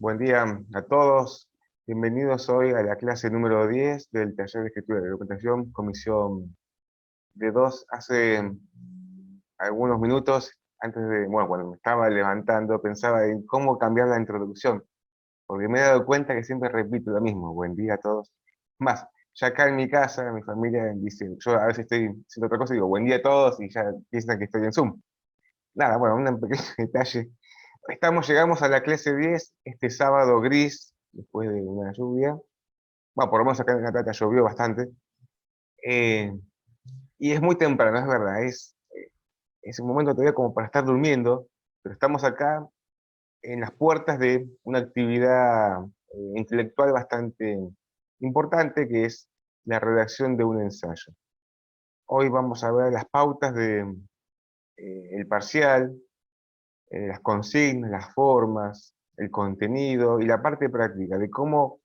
Buen día a todos. Bienvenidos hoy a la clase número 10 del taller de escritura y documentación, comisión de 2. Hace algunos minutos, cuando me estaba levantando, pensaba en cómo cambiar la introducción, porque me he dado cuenta que siempre repito lo mismo. Buen día a todos. Más, ya acá en mi casa, mi familia dice, yo a veces estoy haciendo otra cosa y digo, buen día a todos, y ya piensan que estoy en Zoom. Nada, bueno, un pequeño detalle. Llegamos a la clase 10, este sábado gris, después de una lluvia. Bueno, por lo menos acá en La Plata llovió bastante. eh, y es muy temprano, es verdad, es un momento todavía como para estar durmiendo, pero estamos acá en las puertas de una actividad intelectual bastante importante, que es la redacción de un ensayo. Hoy vamos a ver las pautas de el parcial, las consignas, las formas, el contenido y la parte práctica de cómo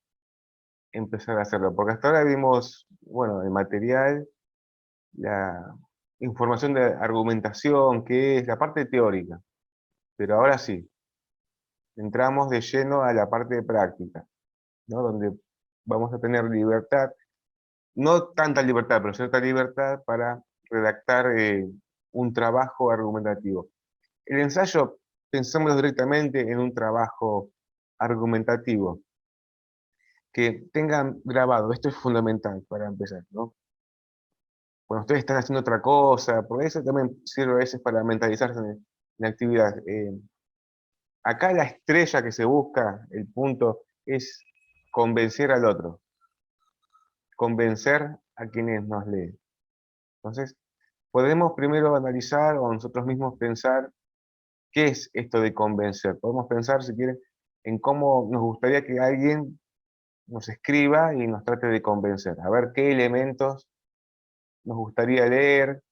empezar a hacerlo. Porque hasta ahora vimos, bueno, el material, la información de argumentación, que es la parte teórica. Pero ahora sí, entramos de lleno a la parte práctica, ¿no? Donde vamos a tener libertad, no tanta libertad, pero cierta libertad para redactar un trabajo argumentativo. El ensayo, pensémoslo directamente en un trabajo argumentativo, que tengan grabado, esto es fundamental para empezar, ¿no? Cuando ustedes están haciendo otra cosa, por eso también sirve a veces para mentalizarse en la actividad. Acá la estrella que se busca, el punto, es convencer al otro, convencer a quienes nos leen. Entonces, podemos primero analizar o nosotros mismos pensar qué es esto de convencer. Podemos pensar, si quieren, en cómo nos gustaría que alguien nos escriba y nos trate de convencer. A ver qué elementos nos gustaría leer,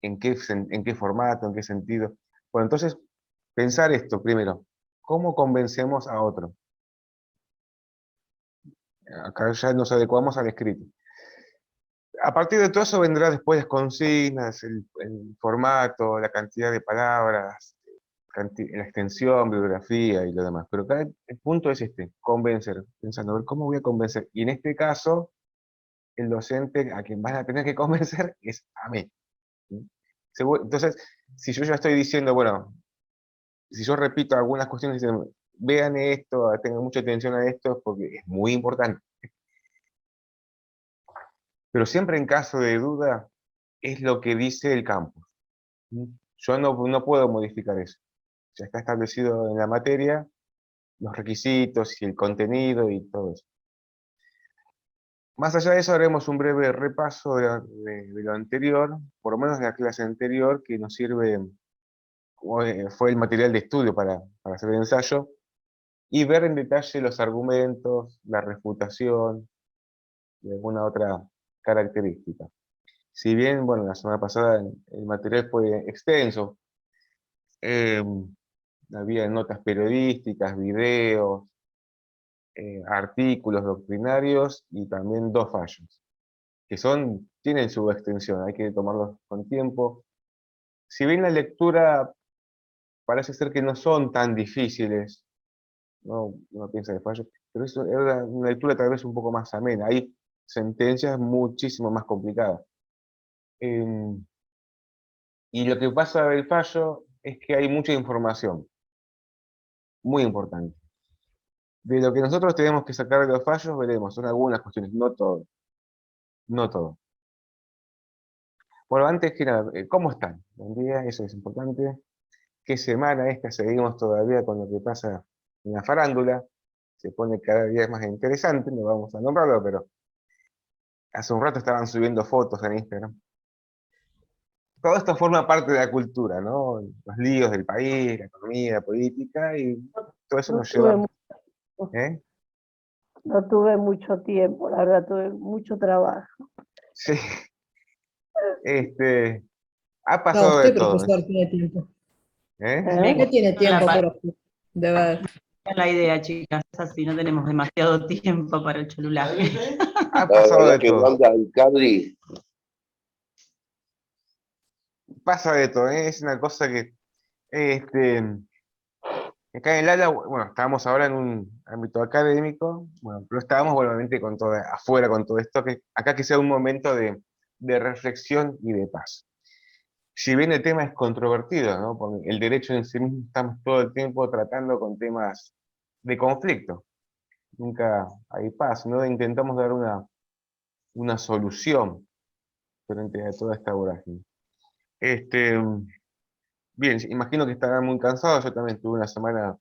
en qué formato, en qué sentido. Bueno, entonces, pensar esto primero. ¿Cómo convencemos a otro? Acá ya nos adecuamos al escrito. A partir de todo eso vendrá después las consignas, el formato, la cantidad de palabras, la extensión, bibliografía y lo demás. Pero acá el punto es este, convencer, pensando, a ver, ¿cómo voy a convencer? Y en este caso, el docente a quien van a tener que convencer es a mí. ¿Sí? Entonces, si yo ya estoy diciendo, bueno, si yo repito algunas cuestiones, dicen, vean esto, tengan mucha atención a esto, porque es muy importante. Pero siempre en caso de duda, es lo que dice el campus. Yo no puedo modificar eso. Ya está establecido en la materia, los requisitos y el contenido y todo eso. Más allá de eso, haremos un breve repaso de lo anterior, por lo menos de la clase anterior, que nos sirve, fue el material de estudio para hacer el ensayo, y ver en detalle los argumentos, la refutación y alguna otra característica. Si bien, bueno, la semana pasada el material fue extenso, eh, había notas periodísticas, videos, artículos doctrinarios y también 2 fallos, que tienen su extensión, hay que tomarlos con tiempo. Si bien la lectura parece ser que no son tan difíciles, ¿no? Uno piensa de fallos, pero eso es una lectura tal vez un poco más amena. Hay sentencias muchísimo más complicadas. Y lo que pasa del fallo es que hay mucha información, muy importante. De lo que nosotros tenemos que sacar de los fallos, veremos, son algunas cuestiones, no todo, no todo. Bueno, antes que nada, ¿cómo están? Buen día, eso es importante. ¿Qué semana esta? Seguimos todavía con lo que pasa en la farándula. Se pone cada día más interesante, no vamos a nombrarlo, pero hace un rato estaban subiendo fotos en Instagram. Todo esto forma parte de la cultura, ¿no? Los líos del país, la economía, la política, y todo eso No nos tuve, lleva, ¿eh? no tuve mucho tiempo, la verdad, tuve mucho trabajo. Sí, este, ha No, pasado de usted, todo, profesor, tiene tiempo. ¿eh? ¿Eh? Usted tiene tiempo La, por de ver. la idea, chicas, es así, no tenemos demasiado tiempo para el cholulaje. Ha La pasado verdad de que todo, Wanda y Carly, pasa de todo, ¿eh? Es una cosa que, este, Acá en el ALA, bueno, estábamos ahora en un ámbito académico, bueno, pero estábamos obviamente con todo, afuera con todo esto, que acá que sea un momento de reflexión y de paz. Si bien el tema es controvertido, ¿no? Porque el derecho en sí mismo estamos todo el tiempo tratando con temas de conflicto. Nunca hay paz, ¿no? Intentamos dar una solución frente a toda esta vorágine. Este, bien, imagino que estarán muy cansados. Yo también tuve una semana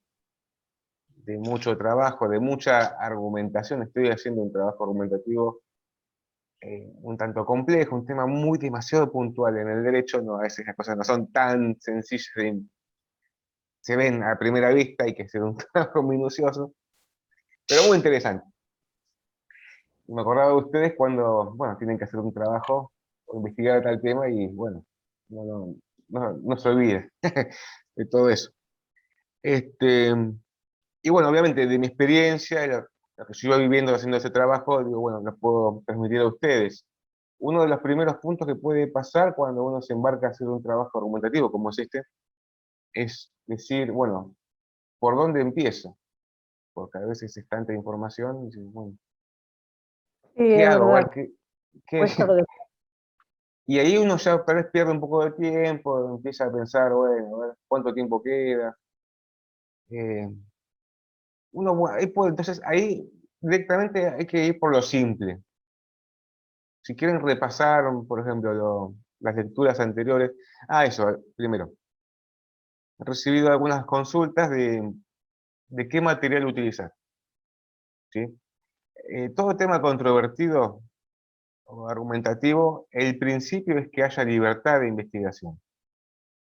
de mucho trabajo, de mucha argumentación. Estoy haciendo un trabajo argumentativo un tanto complejo, un tema muy demasiado puntual. En el derecho, no, a veces las cosas no son tan sencillas, se ven a primera vista, hay que hacer un trabajo minucioso, pero muy interesante. Me acordaba de ustedes cuando, bueno, tienen que hacer un trabajo o investigar tal tema y, bueno, no se olvide de todo eso. Este, y bueno, obviamente de mi experiencia, lo que yo iba viviendo haciendo ese trabajo, digo, bueno, lo puedo transmitir a ustedes. Uno de los primeros puntos que puede pasar cuando uno se embarca a hacer un trabajo argumentativo como es este, es decir, bueno, ¿por dónde empiezo? Porque a veces es tanta información, y dices, bueno, Sí, ¿qué es hago? A verdad, ver, qué? cuesta de- Y ahí uno ya tal vez pierde un poco de tiempo, empieza a pensar, bueno, a ver, ¿cuánto tiempo queda? Eh, entonces ahí directamente hay que ir por lo simple. Si quieren repasar, por ejemplo, las lecturas anteriores, eso, primero, he recibido algunas consultas de qué material utilizar, ¿sí? Todo tema controvertido o argumentativo, el principio es que haya libertad de investigación.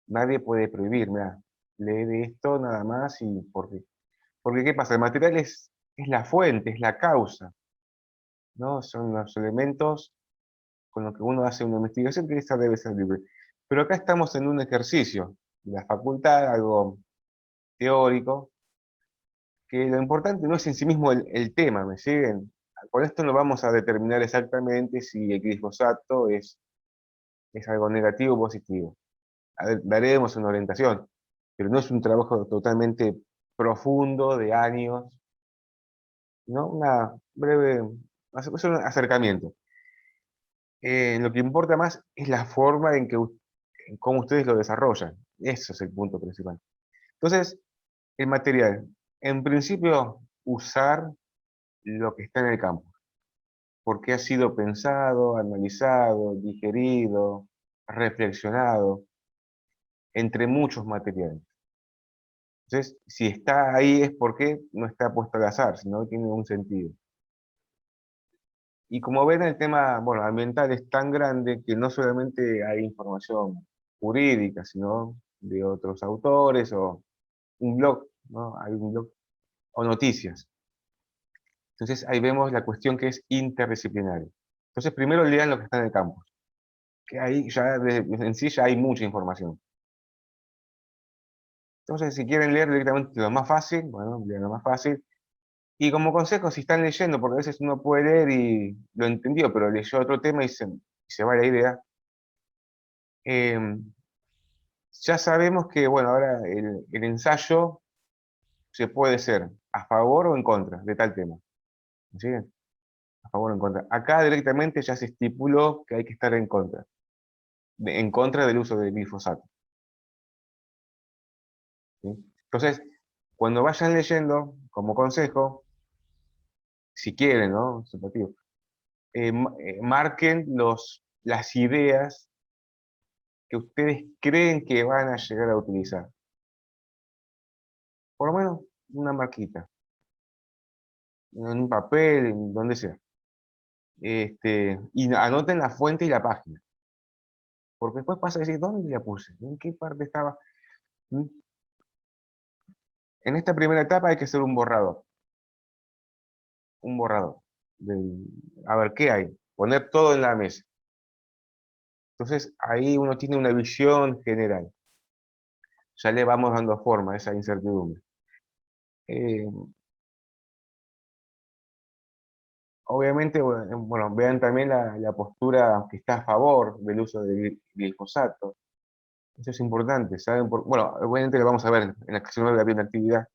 Nadie puede prohibir, mira, lee de esto nada más y porque ¿qué pasa? El material es la fuente, es la causa, ¿no? Son los elementos con los que uno hace una investigación que esa debe ser libre. Pero acá estamos en un ejercicio de la facultad, algo teórico, que lo importante no es en sí mismo el tema, ¿me siguen? Con esto no vamos a determinar exactamente si el glifosato es algo negativo o positivo. Daremos una orientación, pero no es un trabajo totalmente profundo de años, ¿no? Una breve, es un acercamiento. Lo que importa más es la forma en cómo ustedes lo desarrollan. Eso es el punto principal. Entonces, el material. En principio, usar lo que está en el campo, porque ha sido pensado, analizado, digerido, reflexionado, entre muchos materiales. Entonces, si está ahí es porque no está puesto al azar, sino que tiene un sentido. Y como ven, el tema, bueno, ambiental es tan grande que no solamente hay información jurídica, sino de otros autores o un blog, ¿no? Hay un blog o noticias. Entonces ahí vemos la cuestión que es interdisciplinaria. Entonces primero lean lo que está en el campo, que ahí ya en sí ya hay mucha información. Entonces si quieren leer directamente lo más fácil, bueno, lean lo más fácil. Y como consejo, si están leyendo, porque a veces uno puede leer y lo entendió, pero leyó otro tema y se va la idea. Ya sabemos que, bueno, ahora el ensayo se puede ser a favor o en contra de tal tema. ¿Me siguen? A favor o en contra. Acá directamente ya se estipuló que hay que estar en contra. En contra del uso del glifosato. ¿Sí? Entonces, cuando vayan leyendo, como consejo, si quieren, ¿no? Supletivo, marquen las ideas que ustedes creen que van a llegar a utilizar. Por lo menos una marquita, en un papel, en donde sea. Y anoten la fuente y la página. Porque después pasa a decir, ¿dónde la puse? ¿En qué parte estaba? ¿Mm? En esta primera etapa hay que hacer un borrador. Un borrador. A ver, ¿qué hay? Poner todo en la mesa. Entonces, ahí uno tiene una visión general. Ya le vamos dando forma a esa incertidumbre. Eh, Obviamente, bueno, vean también la postura que está a favor del uso del glifosato. Eso es importante, ¿saben? Bueno, obviamente lo vamos a ver en la acción de la primera actividad,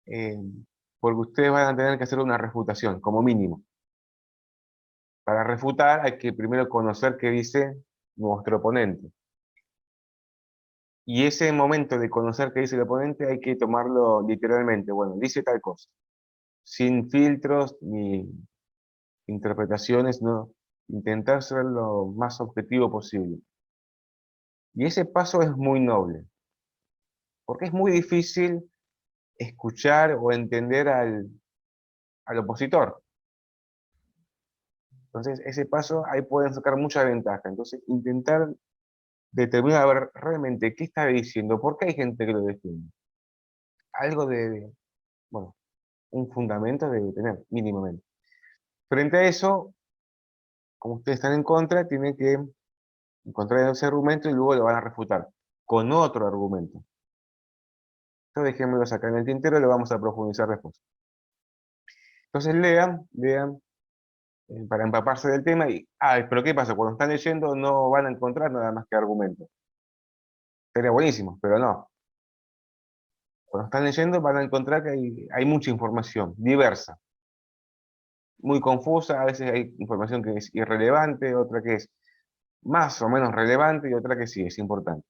eh, porque ustedes van a tener que hacer una refutación, como mínimo. Para refutar hay que primero conocer qué dice nuestro oponente. Y ese momento de conocer qué dice el oponente hay que tomarlo literalmente. Bueno, dice tal cosa. Sin filtros ni interpretaciones, no. Intentar ser lo más objetivo posible. Y ese paso es muy noble. Porque es muy difícil escuchar o entender al opositor. Entonces, ese paso ahí pueden sacar mucha ventaja. Entonces, intentar determinar a ver realmente qué está diciendo, por qué hay gente que lo defiende. Algo bueno, un fundamento debe tener, mínimamente. Frente a eso, como ustedes están en contra, tienen que encontrar ese argumento y luego lo van a refutar con otro argumento. Esto dejémoslo acá en el tintero y lo vamos a profundizar después. Entonces lean para empaparse del tema y, pero ¿qué pasa? Cuando están leyendo no van a encontrar nada más que argumentos. Sería buenísimo, pero no. Cuando están leyendo van a encontrar que hay mucha información, diversa, muy confusa, a veces hay información que es irrelevante, otra que es más o menos relevante y otra que sí es importante.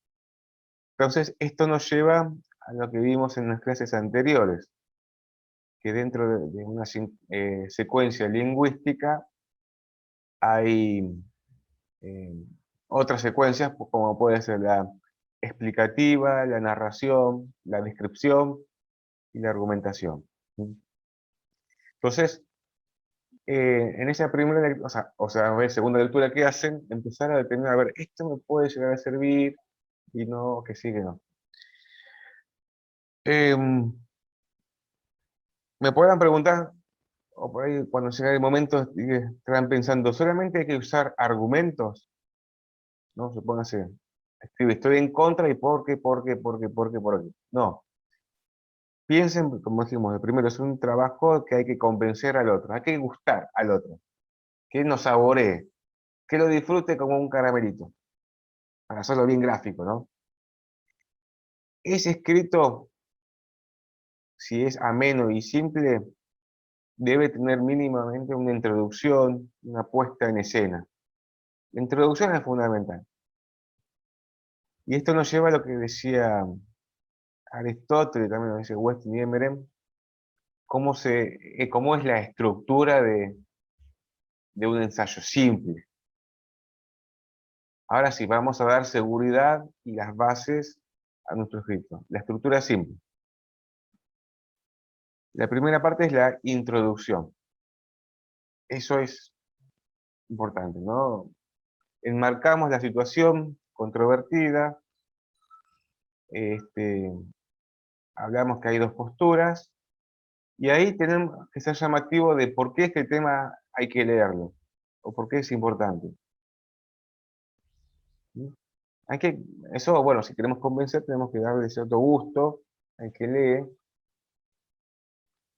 Entonces, esto nos lleva a lo que vimos en las clases anteriores, que dentro de una secuencia lingüística hay eh, otras secuencias, como puede ser la explicativa, la narración, la descripción y la argumentación. Entonces, en esa primera lectura, segunda lectura que hacen, empezar a determinar, a ver, esto me puede llegar a servir y no, que sí, que no. Me podrán preguntar, o por ahí cuando llegue el momento, estarán pensando, ¿solamente hay que usar argumentos? ¿No? Supóngase, escribe, estoy en contra y por qué. No. Piensen, como dijimos, de primero es un trabajo que hay que convencer al otro, hay que gustar al otro, que nos saboree, que lo disfrute como un caramelito, para hacerlo bien gráfico, ¿no? Ese escrito, si es ameno y simple, debe tener mínimamente una introducción, una puesta en escena. La introducción es fundamental. Y esto nos lleva a lo que decía Aristóteles, también lo dice Weston y Emeren, cómo es la estructura de un ensayo simple. Ahora sí, vamos a dar seguridad y las bases a nuestro escrito. La estructura es simple. La primera parte es la introducción. Eso es importante, ¿no? Enmarcamos la situación controvertida, hablamos que hay dos posturas, y ahí tenemos que ser llamativo de por qué este tema hay que leerlo, o por qué es importante. ¿Sí? Eso, bueno, si queremos convencer, tenemos que darle cierto gusto al que lee,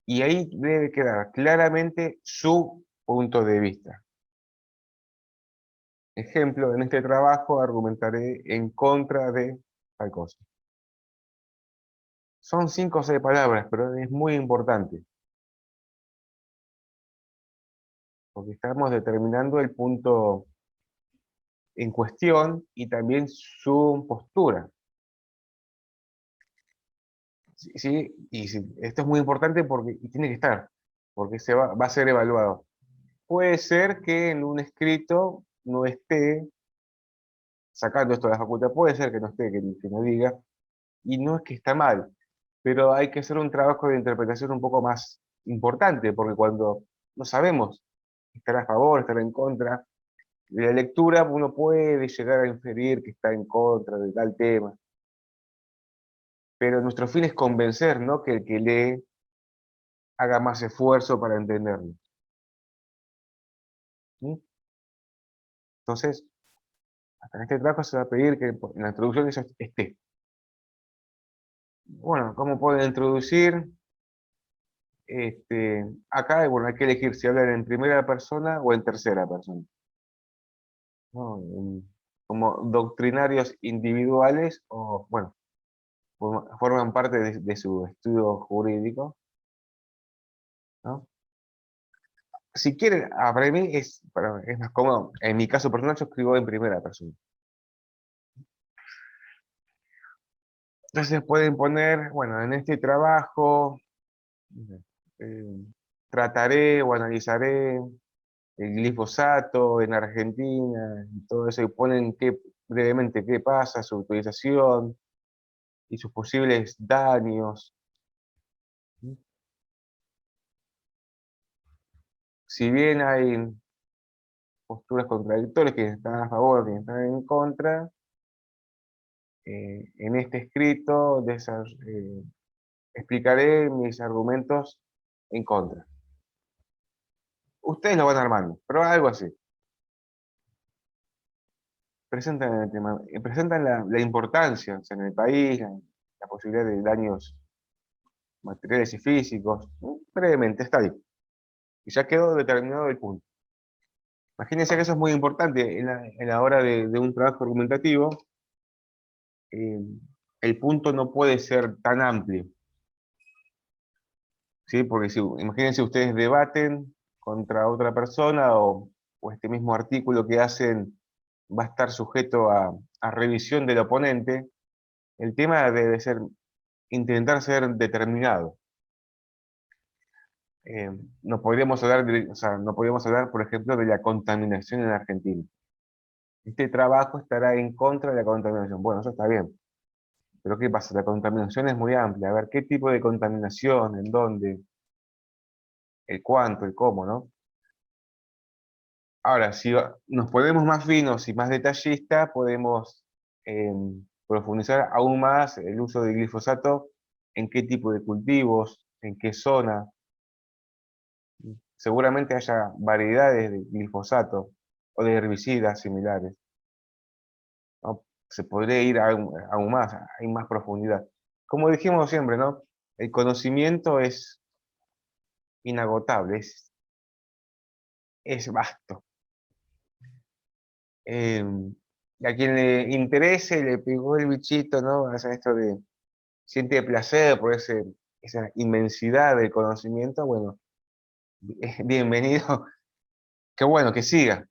y ahí debe quedar claramente su punto de vista. Ejemplo, en este trabajo argumentaré en contra de tal cosa. Son 5 o 6 palabras, pero es muy importante, porque estamos determinando el punto en cuestión y también su postura. Sí, sí, esto es muy importante porque y tiene que estar, porque va a ser evaluado. Puede ser que en un escrito no esté, sacando esto de la facultad, puede ser que no esté, que no diga, y no es que está mal, pero hay que hacer un trabajo de interpretación un poco más importante, porque cuando no sabemos estar a favor, estar en contra de la lectura, uno puede llegar a inferir que está en contra de tal tema. Pero nuestro fin es convencer, ¿no? Que el que lee haga más esfuerzo para entenderlo. ¿Sí? Entonces, hasta en este trabajo se va a pedir que en la introducción eso esté. Bueno, ¿cómo pueden introducir? Acá, bueno, hay que elegir si hablan en primera persona o en tercera persona. ¿No? Como doctrinarios individuales o, bueno, forman parte de su estudio jurídico. ¿no? Si quieren, para mí es más cómodo. En mi caso personal, yo escribo en primera persona. Entonces pueden poner, bueno, en este trabajo eh, trataré o analizaré el glifosato en Argentina y todo eso, y ponen brevemente qué pasa, su utilización y sus posibles daños. Si bien hay posturas contradictorias, que están a favor, que están en contra, en este escrito explicaré mis argumentos en contra. Ustedes lo van armando, pero algo así. Presentan el tema, presentan la importancia, o sea, en el país, la posibilidad de daños materiales y físicos, brevemente, está ahí. Y ya quedó determinado el punto. Imagínense que eso es muy importante en la hora de un trabajo argumentativo. eh, el punto no puede ser tan amplio, ¿sí? Porque si, imagínense ustedes debaten contra otra persona o este mismo artículo que hacen va a estar sujeto a revisión del oponente, el tema debe ser intentar ser determinado. No podríamos hablar o sea, no podríamos hablar, por ejemplo, de la contaminación en Argentina. Este trabajo estará en contra de la contaminación. Bueno, eso está bien. Pero ¿qué pasa? La contaminación es muy amplia. A ver, ¿qué tipo de contaminación? ¿En dónde? ¿El cuánto? ¿El cómo? ¿No? Ahora, si nos ponemos más finos y más detallistas, podemos eh, profundizar aún más el uso de glifosato, en qué tipo de cultivos, en qué zona. Seguramente haya variedades de glifosato o de herbicidas similares, ¿no? Se podría ir aún más, hay más profundidad. Como dijimos siempre, ¿no? El conocimiento es inagotable, es vasto. Y a quien le interese, le pegó el bichito, ¿no? O sea, esto de siente placer por esa inmensidad del conocimiento, bueno, bienvenido. Qué bueno, que siga,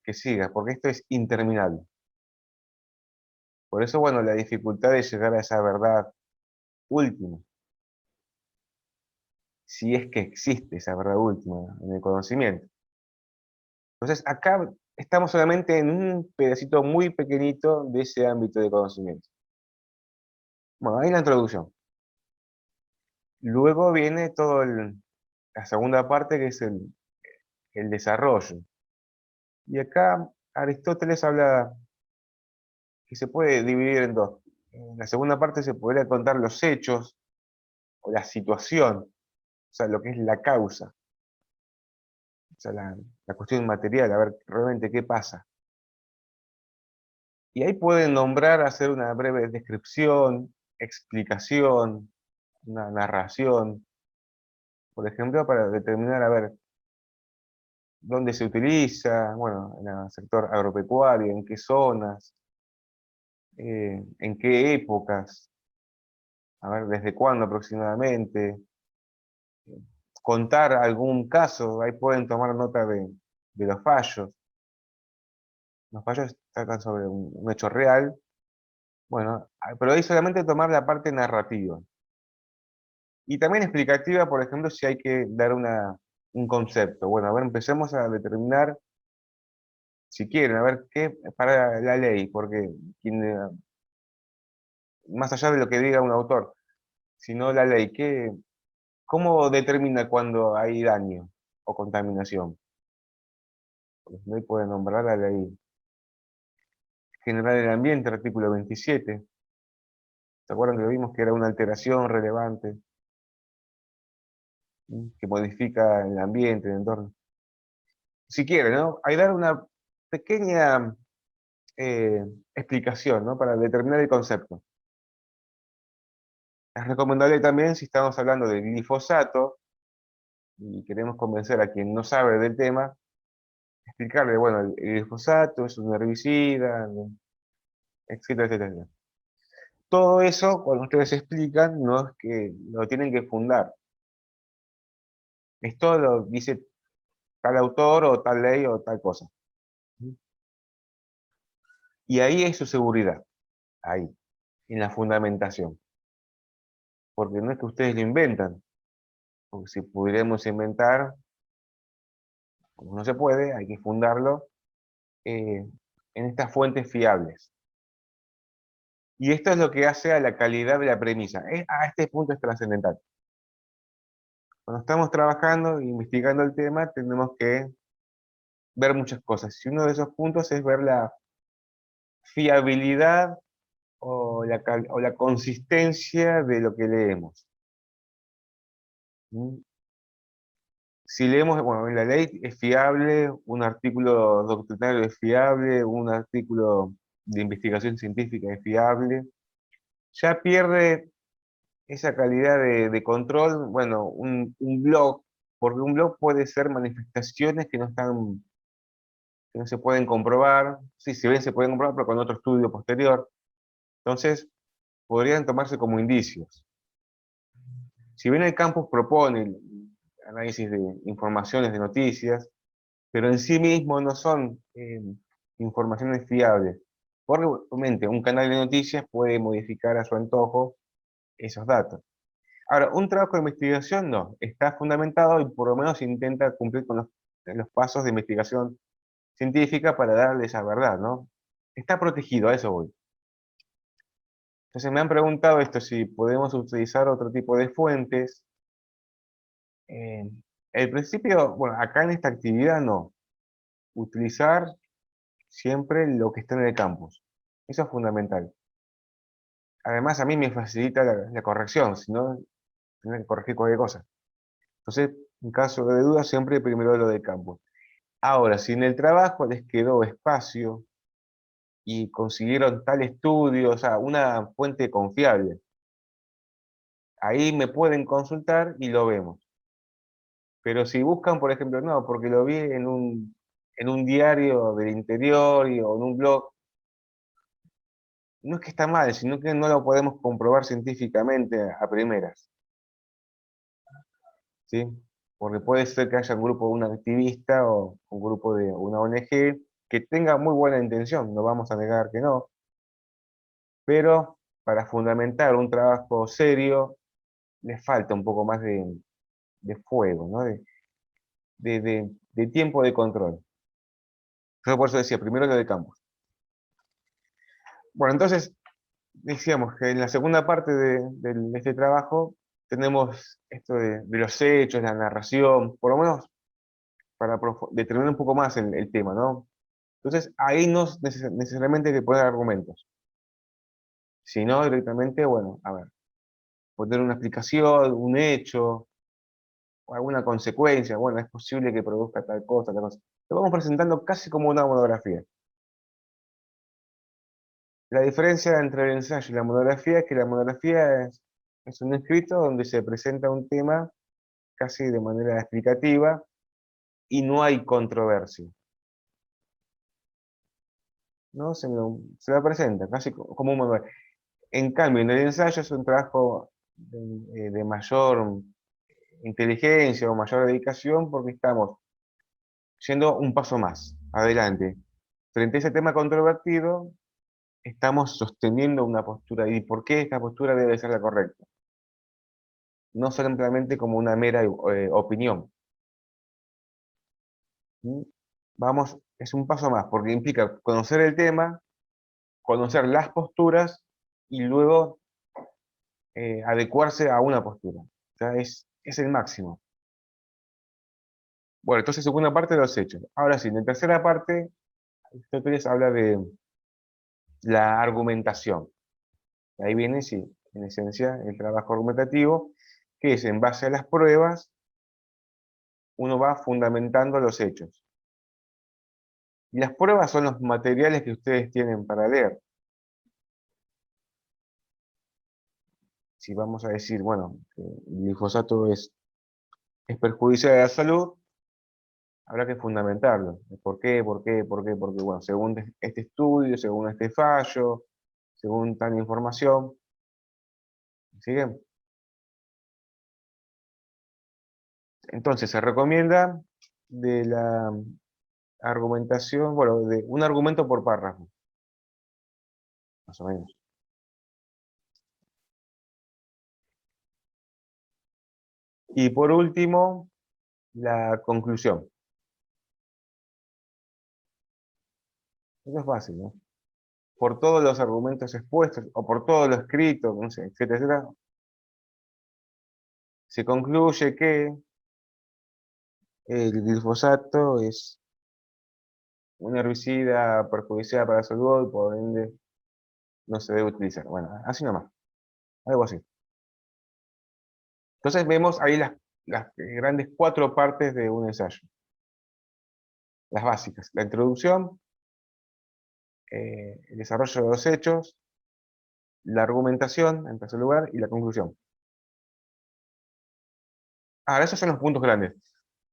porque esto es interminable. Por eso, bueno, la dificultad de llegar a esa verdad última, si es que existe esa verdad última en el conocimiento. Entonces, acá estamos solamente en un pedacito muy pequeñito de ese ámbito de conocimiento. Bueno, ahí la introducción. Luego viene la segunda parte, que es el desarrollo. Y acá Aristóteles habla que se puede dividir en dos. En la segunda parte se podría contar los hechos o la situación, o sea, lo que es la causa, o sea, la cuestión material, a ver realmente qué pasa. Y ahí pueden nombrar, hacer una breve descripción, explicación, una narración, por ejemplo, para determinar, a ver, dónde se utiliza, bueno, en el sector agropecuario, en qué zonas, en qué épocas, a ver, desde cuándo aproximadamente, contar algún caso, ahí pueden tomar nota de los fallos. Los fallos tratan sobre un hecho real, bueno, pero ahí solamente tomar la parte narrativa. Y también explicativa, por ejemplo, si hay que dar un concepto. Bueno, a ver, empecemos a determinar, si quieren, a ver qué para la ley, porque más allá de lo que diga un autor, sino la ley, ¿cómo determina cuando hay daño o contaminación? Porque la ley puede nombrar la ley general del ambiente, artículo 27. ¿Se acuerdan que lo vimos que era una alteración relevante, que modifica el ambiente, el entorno? Si quieren, ¿no? Hay dar una pequeña eh, explicación, ¿no? Para determinar el concepto. Es recomendable también, si estamos hablando de glifosato y queremos convencer a quien no sabe del tema, explicarle, bueno, el glifosato es un herbicida, etcétera, etcétera, etcétera. Todo eso, cuando ustedes explican, no es que lo tienen que fundar. Esto lo dice tal autor o tal ley o tal cosa. Y ahí es su seguridad, ahí, en la fundamentación. Porque no es que ustedes lo inventan, porque si pudiéramos inventar, como no se puede, hay que fundarlo en estas fuentes fiables. Y esto es lo que hace a la calidad de la premisa. A este punto es trascendental. Cuando estamos trabajando e investigando el tema, tenemos que ver muchas cosas. Y uno de esos puntos es ver la fiabilidad o la consistencia de lo que leemos. ¿Mm? Si leemos, bueno, en la ley es fiable, un artículo doctrinario es fiable, un artículo de investigación científica es fiable, ya pierde esa calidad de control, bueno, un blog, porque un blog puede ser manifestaciones que no están, que no se pueden comprobar, sí, si bien se pueden comprobar, pero con otro estudio posterior, entonces podrían tomarse como indicios. Si bien el campus propone análisis de informaciones, de noticias, pero en sí mismo no son informaciones fiables. Porque obviamente un canal de noticias puede modificar a su antojo esos datos. Ahora, un trabajo de investigación no, está fundamentado y por lo menos intenta cumplir con los pasos de investigación científica para darle esa verdad, ¿no? Está protegido, a eso voy. Entonces me han preguntado esto, si podemos utilizar otro tipo de fuentes. Eh, el principio, bueno, acá en esta actividad no. Utilizar siempre lo que está en el campus. Eso es fundamental. Además, a mí me facilita la corrección, si no, tengo que corregir cualquier cosa. Entonces, en caso de duda, siempre primero lo del campus. Ahora, si en el trabajo les quedó espacio y consiguieron tal estudio, o sea, una fuente confiable, ahí me pueden consultar y lo vemos. Pero si buscan, por ejemplo, no, porque lo vi en un diario del interior o en un blog, no es que está mal, sino que no lo podemos comprobar científicamente a primeras, ¿sí? Porque puede ser que haya un grupo de un activista o un grupo de una ONG que tenga muy buena intención, no vamos a negar que no, pero para fundamentar un trabajo serio les falta un poco más de fuego, ¿no? De tiempo de control. Yo por eso decía, primero lo de campus. Bueno, entonces decíamos que en la segunda parte de este trabajo tenemos esto de los hechos, la narración, por lo menos para determinar un poco más el tema, ¿no? Entonces ahí no es necesariamente hay que poner argumentos, sino directamente, bueno, a ver, poner una explicación, un hecho, o alguna consecuencia, bueno, es posible que produzca tal cosa, tal cosa. Lo vamos presentando casi como una monografía. La diferencia entre el ensayo y la monografía es que la monografía es un escrito donde se presenta un tema casi de manera explicativa y no hay controversia. ¿No? Se la presenta casi como un manual. En cambio, en el ensayo es un trabajo de mayor inteligencia o mayor dedicación porque estamos yendo un paso más adelante. Frente a ese tema controvertido, estamos sosteniendo una postura. ¿Y por qué esta postura debe ser la correcta? No solamente como una mera opinión. ¿Mm? Vamos, es un paso más, porque implica conocer el tema, conocer las posturas y luego adecuarse a una postura. O sea, es el máximo. Bueno, entonces segunda parte de los hechos. Ahora sí, en la tercera parte, Aristóteles habla de la argumentación. Y ahí viene, sí, en esencia, el trabajo argumentativo, que es en base a las pruebas, uno va fundamentando los hechos. Y las pruebas son los materiales que ustedes tienen para leer. Si vamos a decir, bueno, que el glifosato es perjudicial a la salud, habrá que fundamentarlo. ¿Por qué? ¿Por qué? ¿Por qué? Porque, bueno, según este estudio, según este fallo, según tal información, ¿siguen? Entonces se recomienda de la argumentación, bueno, de un argumento por párrafo, más o menos. Y por último, la conclusión. Eso es fácil, ¿no? Por todos los argumentos expuestos, o por todo lo escrito, no sé, etcétera, etcétera, se concluye que el glifosato es un herbicida perjudicial para la salud y por ende no se debe utilizar. Bueno, así nomás, algo así. Entonces vemos ahí las grandes 4 partes de un ensayo. Las básicas, la introducción, el desarrollo de los hechos, la argumentación, en tercer lugar, y la conclusión. Ahora, esos son los puntos grandes.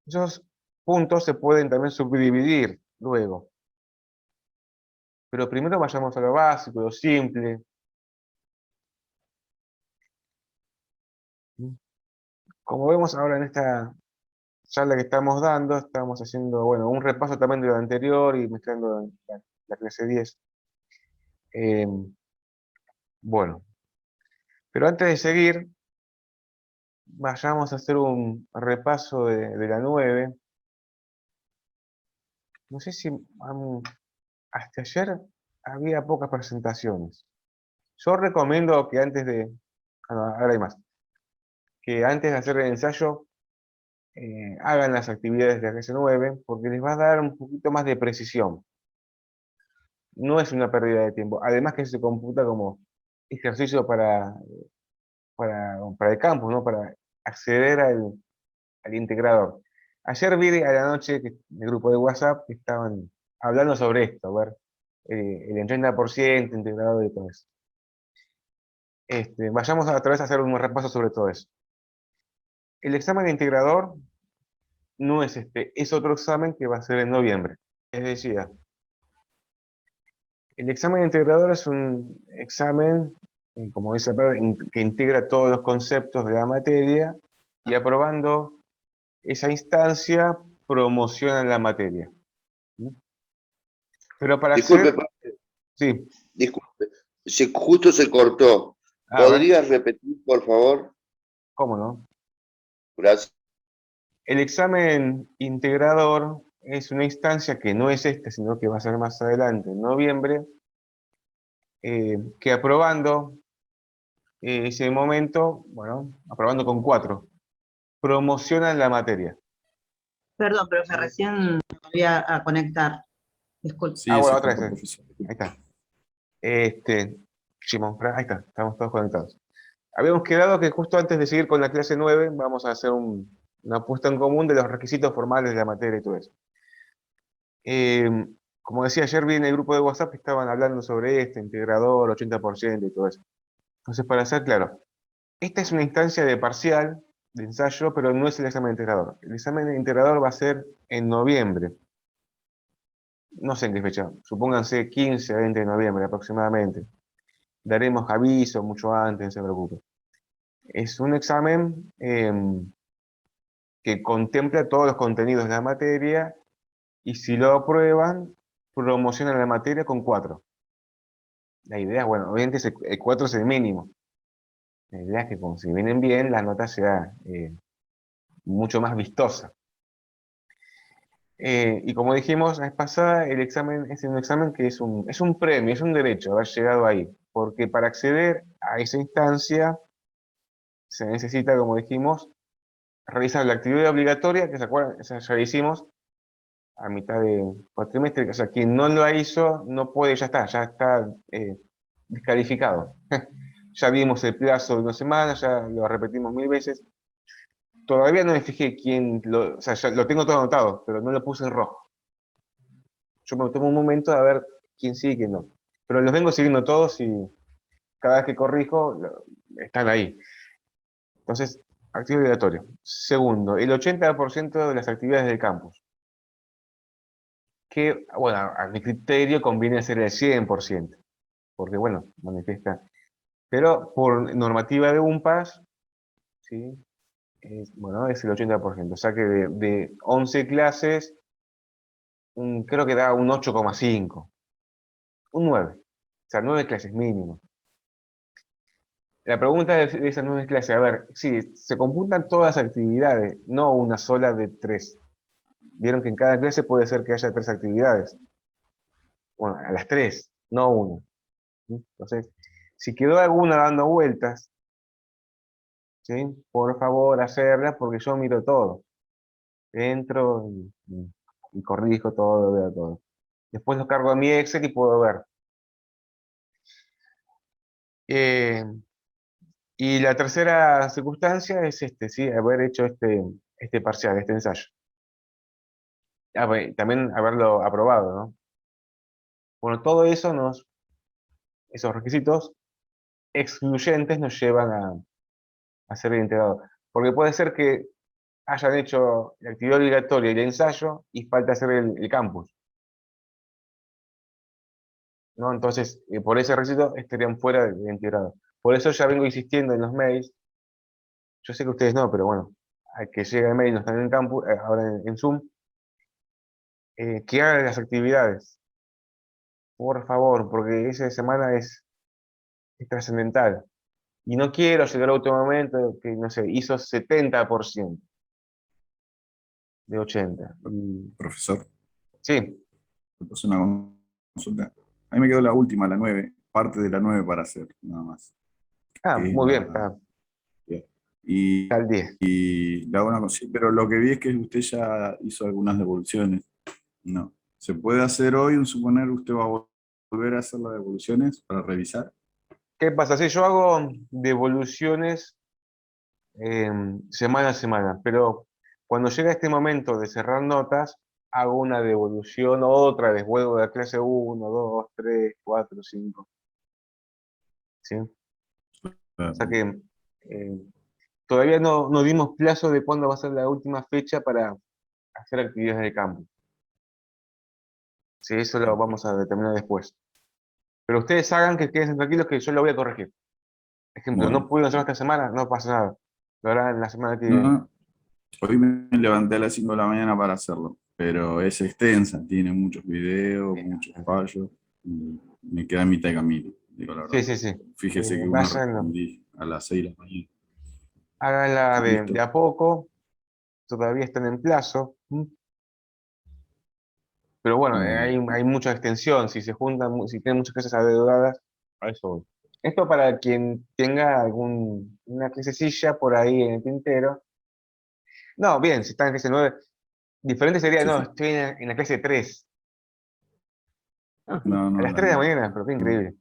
Esos puntos se pueden también subdividir luego. Pero primero vayamos a lo básico, lo simple. Como vemos ahora en esta charla que estamos dando, estamos haciendo, bueno, un repaso también de lo anterior y mezclando la clase 10. Bueno, pero antes de seguir, vayamos a hacer un repaso de la 9. No sé si hasta ayer había pocas presentaciones. Yo recomiendo que antes de, no, ahora hay más, que antes de hacer el ensayo hagan las actividades de la clase 9 porque les va a dar un poquito más de precisión. No es una pérdida de tiempo. Además que se computa como ejercicio para el campus, ¿no? Para acceder al integrador. Ayer vi a la noche que, en el grupo de WhatsApp que estaban hablando sobre esto, a ver, el 30% integrador y todo eso. Vayamos otra vez a hacer un repaso sobre todo eso. El examen de integrador no es es otro examen que va a ser en noviembre. Es decir, el examen de integrador es un examen, como dice la palabra, que integra todos los conceptos de la materia y aprobando esa instancia promociona la materia. ¿Sí? Pero para Disculpe, acceder, sí, disculpe. Justo se cortó. a ver, ¿Podrías repetir, por favor? ¿cómo no? Gracias. El examen integrador es una instancia que no es sino que va a ser más adelante, en noviembre, que aprobando ese momento, bueno, aprobando con 4, promocionan la materia. Perdón, profe, recién me volví a conectar. Disculpe. Sí, Bueno, se otra cortó, vez. profesor. Ahí está. Simón, ahí está, estamos todos conectados. Habíamos quedado que justo antes de seguir con la clase 9 vamos a hacer una puesta en común de los requisitos formales de la materia y todo eso. Como decía ayer, vi en el grupo de WhatsApp que estaban hablando sobre integrador, 80% y todo eso. Entonces, para ser claro, esta es una instancia de parcial, de ensayo, pero no es el examen integrador. El examen integrador va a ser en noviembre. No sé en qué fecha, supónganse 15 a 20 de noviembre aproximadamente. Daremos aviso mucho antes, no se preocupe. Es un examen que contempla todos los contenidos de la materia y si lo aprueban, promocionan la materia con 4. La idea, bueno, obviamente el 4 es el mínimo. La idea es que como si vienen bien, la nota sea mucho más vistosa. Y como dijimos la vez pasada, el examen es un examen que es un premio, es un derecho haber llegado ahí, porque para acceder a esa instancia se necesita, como dijimos, realizar la actividad obligatoria, que se acuerdan, esa ya la hicimos a mitad de cuatrimestre, o sea, quien no lo hizo no puede, ya está descalificado. Ya vimos el plazo de 2 semanas, ya lo repetimos 1000 veces. Todavía no me fijé o sea, ya lo tengo todo anotado, pero no lo puse en rojo. Yo me tomo un momento a ver quién sí y quién no. Pero los vengo siguiendo todos y cada vez que corrijo, están ahí. Entonces, actividad obligatoria. Segundo, el 80% de las actividades del campus. Que, bueno, a mi criterio conviene hacer el 100%, porque, bueno, manifiesta. Pero por normativa de UNPAS, ¿sí? bueno, es el 80%. O sea que de 11 clases, creo que da un 8,5. Un 9. O sea, 9 clases mínimo. La pregunta de esas 9 clases, a ver, sí, se computan todas las actividades, no una sola de 3. Vieron que en cada clase puede ser que haya 3 actividades. Bueno, a las 3, no una. ¿Sí? Entonces, si quedó alguna dando vueltas, ¿sí? Por favor, hacerlas porque yo miro todo. Entro y corrijo todo, veo todo. Después lo cargo a mi Excel y puedo ver. Eh, y la tercera circunstancia es sí, haber hecho este parcial, este ensayo. También haberlo aprobado, ¿no? Bueno, todo eso esos requisitos excluyentes nos llevan a ser integrados. Porque puede ser que hayan hecho la actividad obligatoria y el ensayo y falta hacer el campus, ¿no? Entonces, por ese requisito estarían fuera de integrado. Por eso ya vengo insistiendo en los mails. Yo sé que ustedes no, pero bueno, al que llega el mail y no están en el campus, ahora en Zoom, que hagan las actividades, por favor, porque esa semana es trascendental. Y no quiero llegar al último momento que, no sé, hizo 70% de 80. Profesor, Sí, te paso una consulta. A mí me quedó la última, la 9, parte de la 9 para hacer, nada más. Que es muy bien, la, y, está al 10. y la una cosa, sí, pero lo que vi es que usted ya hizo algunas devoluciones. No. ¿Se puede hacer hoy, un suponer, usted va a volver a hacer las devoluciones para revisar? ¿Qué pasa? Si yo hago devoluciones semana a semana, pero cuando llega este momento de cerrar notas, hago una devolución otra vez, vuelvo de la clase 1, 2, 3, 4, 5. ¿Sí? O sea que eh, todavía no dimos plazo de cuándo va a ser la última fecha para hacer actividades de campo. Sí, eso lo vamos a determinar después. Pero ustedes hagan que queden tranquilos que yo lo voy a corregir. Ejemplo, no Bueno, pudieron hacerlo esta semana, no pasa nada. Lo harán la semana que viene. no, hoy me levanté a las 5 de la mañana para hacerlo, pero es extensa, tiene muchos videos, muchos fallos, y me queda a mitad de camino, digo la verdad. Sí, sí, sí. Fíjese que uno Váyanlo. respondí a las 6 de la mañana. Háganla de ¿Listo? a poco, todavía están en plazo. Pero bueno, hay mucha extensión. Si se juntan, si tienen muchas clases adeudadas, a eso voy. Esto para quien tenga una clasecilla por ahí en el tintero. No, bien, si están en clase 9, diferente sería, Sí, no, sí. estoy en la clase 3 No, a no, las 3 de la mañana, pero qué increíble.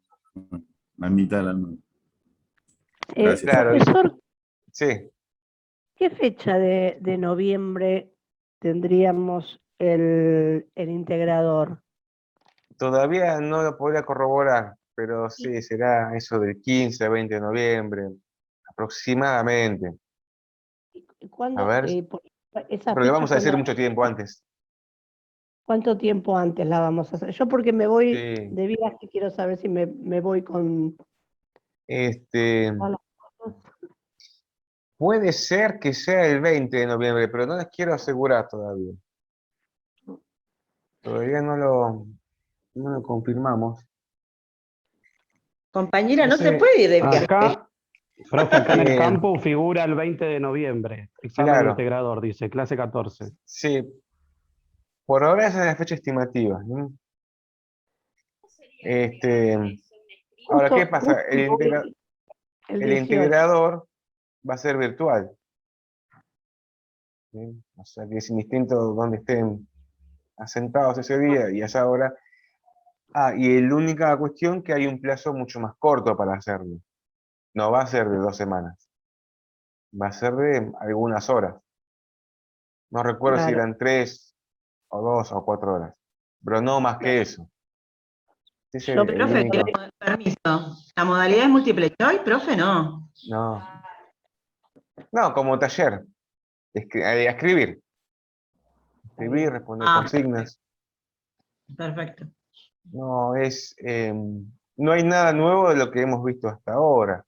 la mitad de la noche. Gracias. Claro, Profesor, sí. ¿qué fecha de noviembre tendríamos el integrador? Todavía no lo podría corroborar, pero ¿Y sí, será eso del 15 a 20 de noviembre, aproximadamente. A cuándo, ver, esa pero le fecha, vamos a decir mucho tiempo antes. cuánto tiempo antes la vamos a hacer? Yo porque me voy Sí, de viaje, quiero saber si me voy con este, todas las cosas. puede ser que sea el 20 de noviembre, pero no les quiero asegurar todavía. Todavía no lo confirmamos. Compañera, No no se sé, puede ir de viaje. Acá, profe, acá en el eh, campo figura el 20 de noviembre. Examen claro, integrador, dice, clase 14. sí, por ahora esa es la fecha estimativa, ¿no? Este, ahora, ¿qué pasa? Justo voy el El 18. integrador va a ser virtual, ¿sí? O sea que es indistinto donde estén asentados ese día y a esa hora. Y la única cuestión que hay un plazo mucho más corto para hacerlo. No va a ser de 2 semanas, va a ser de algunas horas. No recuerdo si Claro. eran 3 o 2 o 4 horas, pero no más que eso. Ese Yo es el Profe, único. permiso. ¿La modalidad es múltiple choice, profe? No. No, no, como taller. A escribir. Escribir, responder Ah, consignas. perfecto. No, no hay nada nuevo de lo que hemos visto hasta ahora.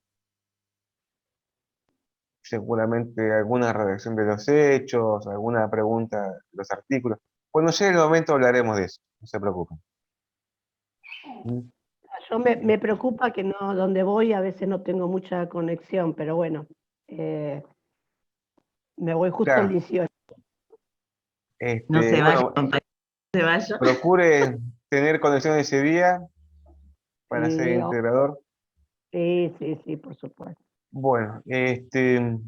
seguramente alguna redacción de los hechos, alguna pregunta de los artículos. Cuando llegue el momento hablaremos de eso, no se preocupen. Yo me preocupa que no, donde voy a veces no tengo mucha conexión, pero bueno, me voy justo el Claro. 18. No se vaya, Bueno, compañero, no se vaya. procure tener conexión ese día para ser Sí, integrador. sí, por supuesto. Bueno, entonces,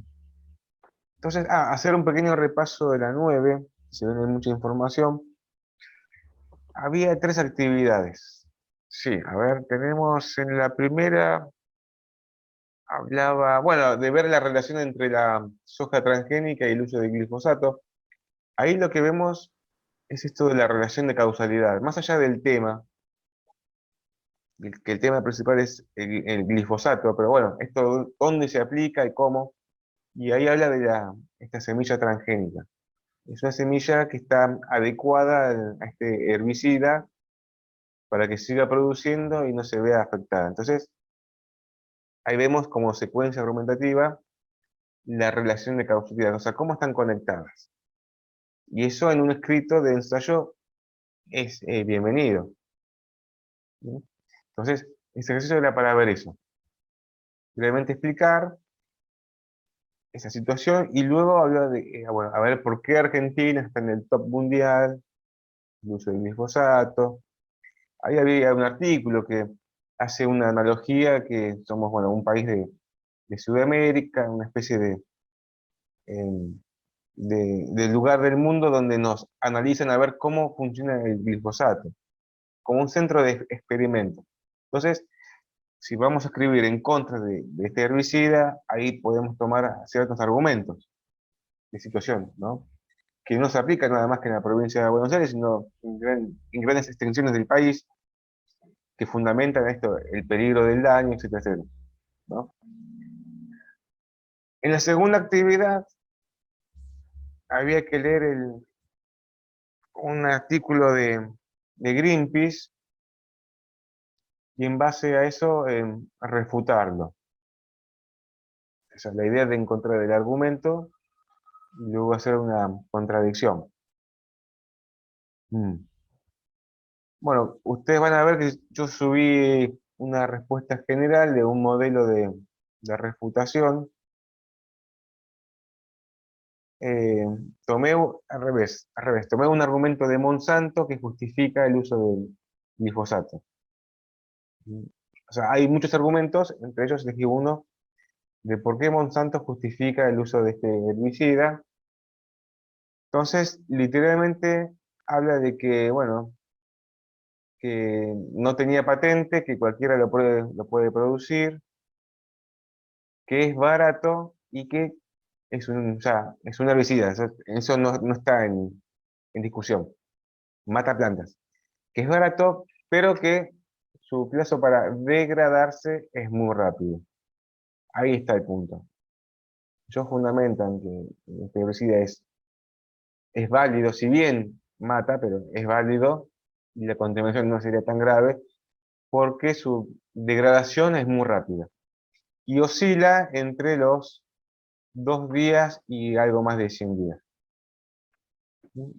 hacer un pequeño repaso de la 9, si no hay mucha información. Había 3 actividades. Sí, a ver, tenemos en la primera, hablaba, bueno, de ver la relación entre la soja transgénica y el uso de glifosato. Ahí lo que vemos es esto de la relación de causalidad. Más allá del tema, que el tema principal es el glifosato, pero bueno, esto dónde se aplica y cómo. Y ahí habla de esta semilla transgénica. Es una semilla que está adecuada a este herbicida para que siga produciendo y no se vea afectada. Entonces, ahí vemos como secuencia argumentativa la relación de causalidad, o sea, cómo están conectadas. Y eso en un escrito de ensayo es bienvenido. ¿Sí? Entonces, este ejercicio era para ver eso. Brevemente explicar esa situación y luego hablar de, bueno, a ver por qué Argentina está en el top mundial, el uso del glifosato. Ahí había un artículo que hace una analogía que somos, bueno, un país de Sudamérica, una especie de lugar del mundo donde nos analizan a ver cómo funciona el glifosato, como un centro de experimento. Entonces, si vamos a escribir en contra de este herbicida, ahí podemos tomar ciertos argumentos de situación, ¿no? Que no se aplican nada más que en la provincia de Buenos Aires, sino en grandes extensiones del país, que fundamentan esto, el peligro del daño, etcétera, etcétera, ¿no? En la segunda actividad había que leer un artículo de Greenpeace y en base a eso refutarlo. O sea, la idea de encontrar el argumento y luego hacer una contradicción. Bueno, ustedes van a ver que yo subí una respuesta general de un modelo de refutación. Tomé tomé un argumento de Monsanto que justifica el uso del glifosato. O sea, hay muchos argumentos, entre ellos elegí uno de por qué Monsanto justifica el uso de este herbicida. Entonces, literalmente habla de que, bueno, que no tenía patente, que cualquiera lo puede producir, que es barato y que o sea, es un herbicida. Eso no está en discusión. Mata plantas. Que es barato, pero que su plazo para degradarse es muy rápido. Ahí está el punto. Ellos fundamentan que este herbicida es válido, si bien mata, pero es válido y la contaminación no sería tan grave porque su degradación es muy rápida y oscila entre los 2 días y algo más de 100 días.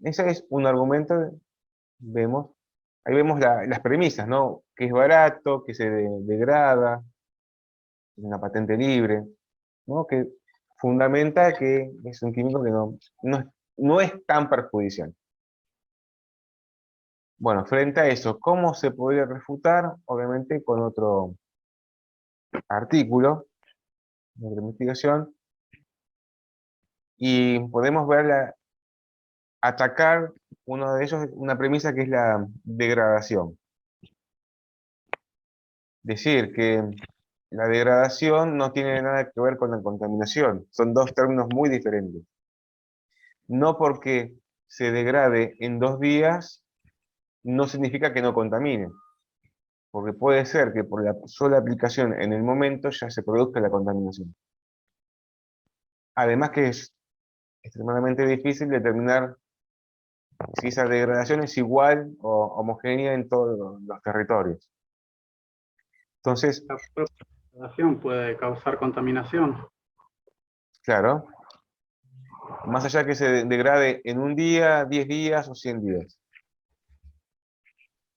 Ese es un argumento, ahí vemos las premisas, ¿no? Que es barato, que se degrada, es una patente libre, ¿no? Que fundamenta que es un químico que no es tan perjudicial. Bueno, frente a eso, ¿cómo se podría refutar? Obviamente con otro artículo, otra investigación, y podemos atacar uno de ellos, una premisa que es la degradación. Decir que la degradación no tiene nada que ver con la contaminación, son dos términos muy diferentes. No porque se degrade en 2 días, no significa que no contamine. Porque puede ser que por la sola aplicación en el momento ya se produzca la contaminación. Además que es extremadamente difícil determinar si esa degradación es igual o homogénea en todos los territorios. Entonces, La propia degradación puede causar contaminación. Claro. Más allá que se degrade en un día, 10 días o 100 días.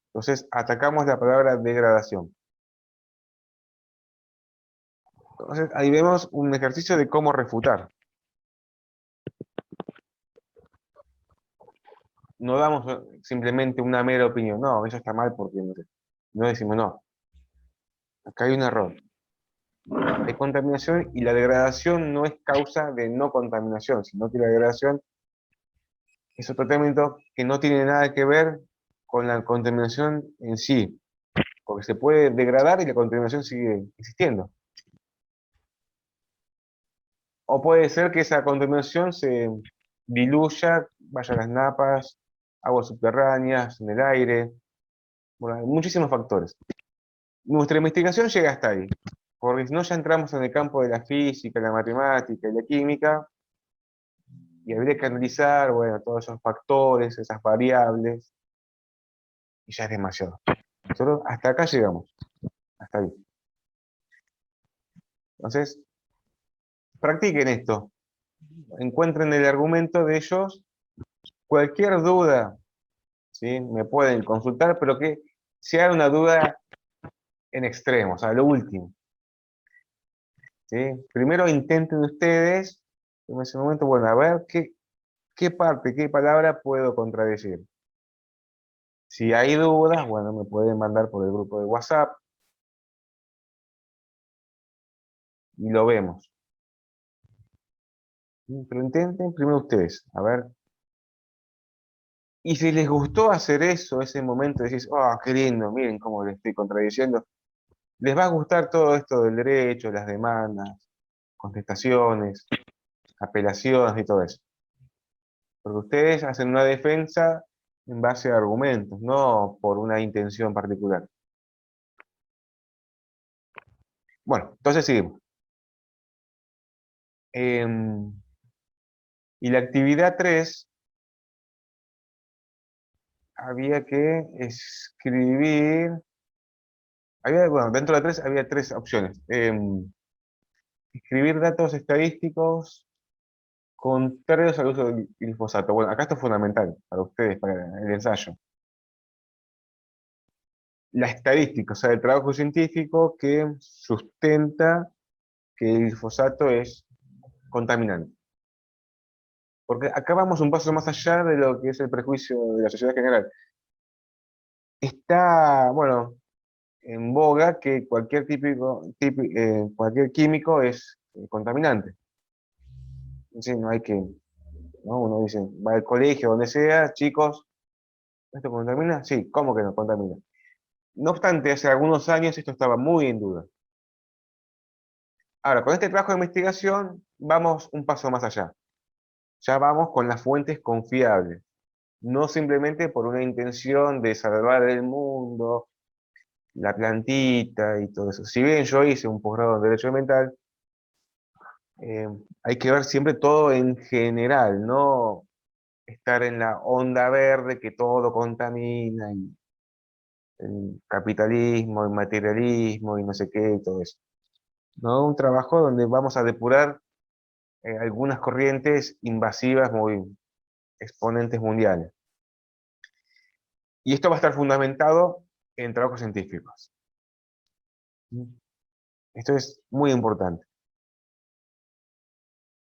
Entonces, atacamos la palabra degradación. Entonces, ahí vemos un ejercicio de cómo refutar. No damos simplemente una mera opinión. No, eso está mal porque no sé. No decimos, no, acá hay un error. Hay contaminación y la degradación no es causa de no contaminación, sino que la degradación es otro término que no tiene nada que ver con la contaminación en sí, porque se puede degradar y la contaminación sigue existiendo. O puede ser que esa contaminación se diluya, vaya a las napas, aguas subterráneas, en el aire. Bueno, hay muchísimos factores. Nuestra investigación llega hasta ahí, porque si no ya entramos en el campo de la física, la matemática y la química, y habría que analizar, bueno, todos esos factores, esas variables, y ya es demasiado. Nosotros hasta acá llegamos, hasta ahí. Entonces, practiquen esto, encuentren el argumento de ellos, cualquier duda, ¿sí? Me pueden consultar, pero que sea una duda en extremos, a lo último. ¿Sí? Primero intenten ustedes, en ese momento, bueno, a ver qué parte, qué palabra puedo contradecir. Si hay dudas, bueno, me pueden mandar por el grupo de WhatsApp y lo vemos. Pero intenten primero ustedes, a ver. Y si les gustó hacer eso, ese momento, decís, oh, qué lindo, miren cómo le estoy contradiciendo, les va a gustar todo esto del derecho, las demandas, contestaciones, apelaciones y todo eso. Porque ustedes hacen una defensa en base a argumentos, no por una intención particular. Bueno, entonces seguimos. Y la actividad 3 había que escribir, bueno, dentro de la 3 había 3 opciones. Escribir datos estadísticos contrarios al uso del glifosato. Bueno, acá esto es fundamental para ustedes, para el ensayo. La estadística, o sea, el trabajo científico que sustenta que el glifosato es contaminante. Porque acá vamos un paso más allá de lo que es el prejuicio de la sociedad general. Está, bueno, en boga que cualquier químico es contaminante. Entonces no hay que, ¿no? Uno dice, va al colegio, donde sea, chicos, ¿esto contamina? Sí, ¿cómo que no contamina? No obstante, hace algunos años esto estaba muy en duda. Ahora, con este trabajo de investigación vamos un paso más allá. Ya vamos con las fuentes confiables. No simplemente por una intención de salvar el mundo, la plantita y todo eso. Si bien yo hice un posgrado en Derecho Ambiental, hay que ver siempre todo en general, no estar en la onda verde que todo contamina, y el capitalismo, el materialismo y no sé qué y todo eso. ¿No? Un trabajo donde vamos a depurar algunas corrientes invasivas muy exponentes mundiales. Y esto va a estar fundamentado en trabajos científicos. Esto es muy importante.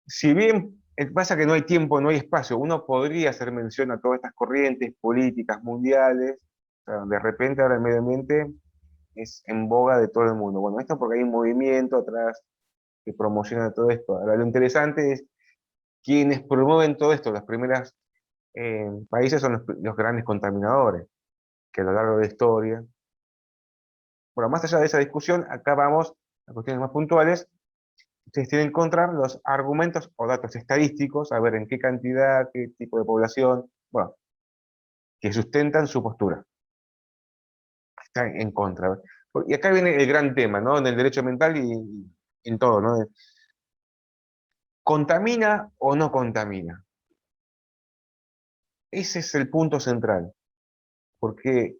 Si bien pasa que no hay tiempo, no hay espacio, uno podría hacer mención a todas estas corrientes políticas mundiales, o sea, de repente ahora el medio ambiente es en boga de todo el mundo. Bueno, esto porque hay un movimiento atrás que promociona todo esto. Ahora, lo interesante es quienes promueven todo esto. Los primeros países son los grandes contaminadores, que a lo largo de la historia. Bueno, más allá de esa discusión, acá vamos a cuestiones más puntuales. Ustedes tienen que encontrar los argumentos o datos estadísticos, a ver en qué cantidad, qué tipo de población, bueno, que sustentan su postura. Está en contra. Y acá viene el gran tema, ¿no? En el derecho ambiental y en todo, ¿no? ¿Contamina o no contamina? Ese es el punto central, porque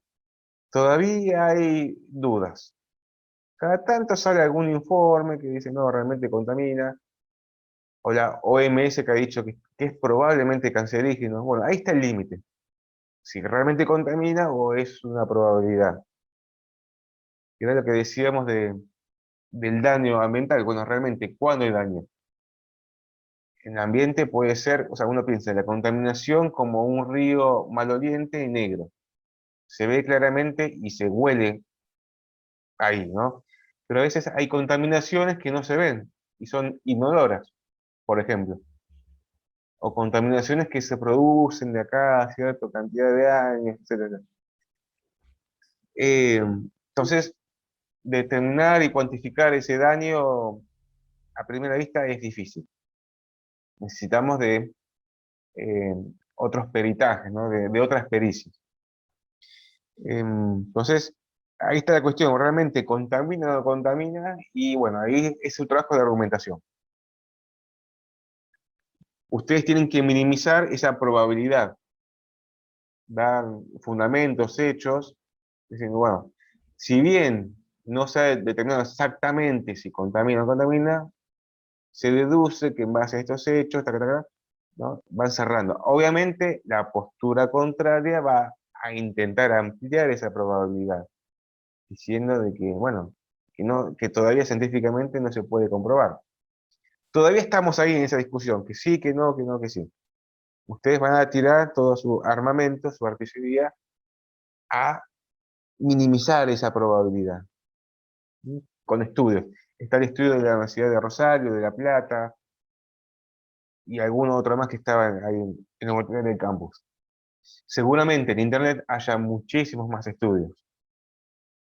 todavía hay dudas. Cada tanto sale algún informe que dice, no, realmente contamina. o la OMS que ha dicho que es probablemente cancerígeno. Bueno, ahí está el límite. Si realmente contamina o es una probabilidad. Y era lo que decíamos del daño ambiental. Bueno, realmente, ¿cuándo hay daño? En el ambiente puede ser, o sea, uno piensa en la contaminación como un río maloliente y negro. Se ve claramente y se huele ahí, ¿no? Pero a veces hay contaminaciones que no se ven y son inodoras, por ejemplo. O contaminaciones que se producen de acá a cierta cantidad de años, etc. Entonces, determinar y cuantificar ese daño a primera vista es difícil. Necesitamos de eh, otros peritajes, ¿no? De otras pericias. Entonces, ahí está la cuestión, ¿realmente contamina o no contamina? Y bueno, ahí es el trabajo de argumentación. Ustedes tienen que minimizar esa probabilidad, dar fundamentos, hechos, diciendo, bueno, si bien no se ha determinado exactamente si contamina o no contamina, se deduce que en base a estos hechos, ¿no? Van cerrando. Obviamente, la postura contraria va a intentar ampliar esa probabilidad, diciendo de que, bueno, que todavía científicamente no se puede comprobar. Todavía estamos ahí en esa discusión, que sí, que no, que no, que sí. Ustedes van a tirar todo su armamento, su artillería, a minimizar esa probabilidad, ¿sí? Con estudios. Está el estudio de la Universidad de Rosario, de La Plata, y alguno otro más que estaba ahí en la oportunidad del campus. Seguramente en Internet haya muchísimos más estudios,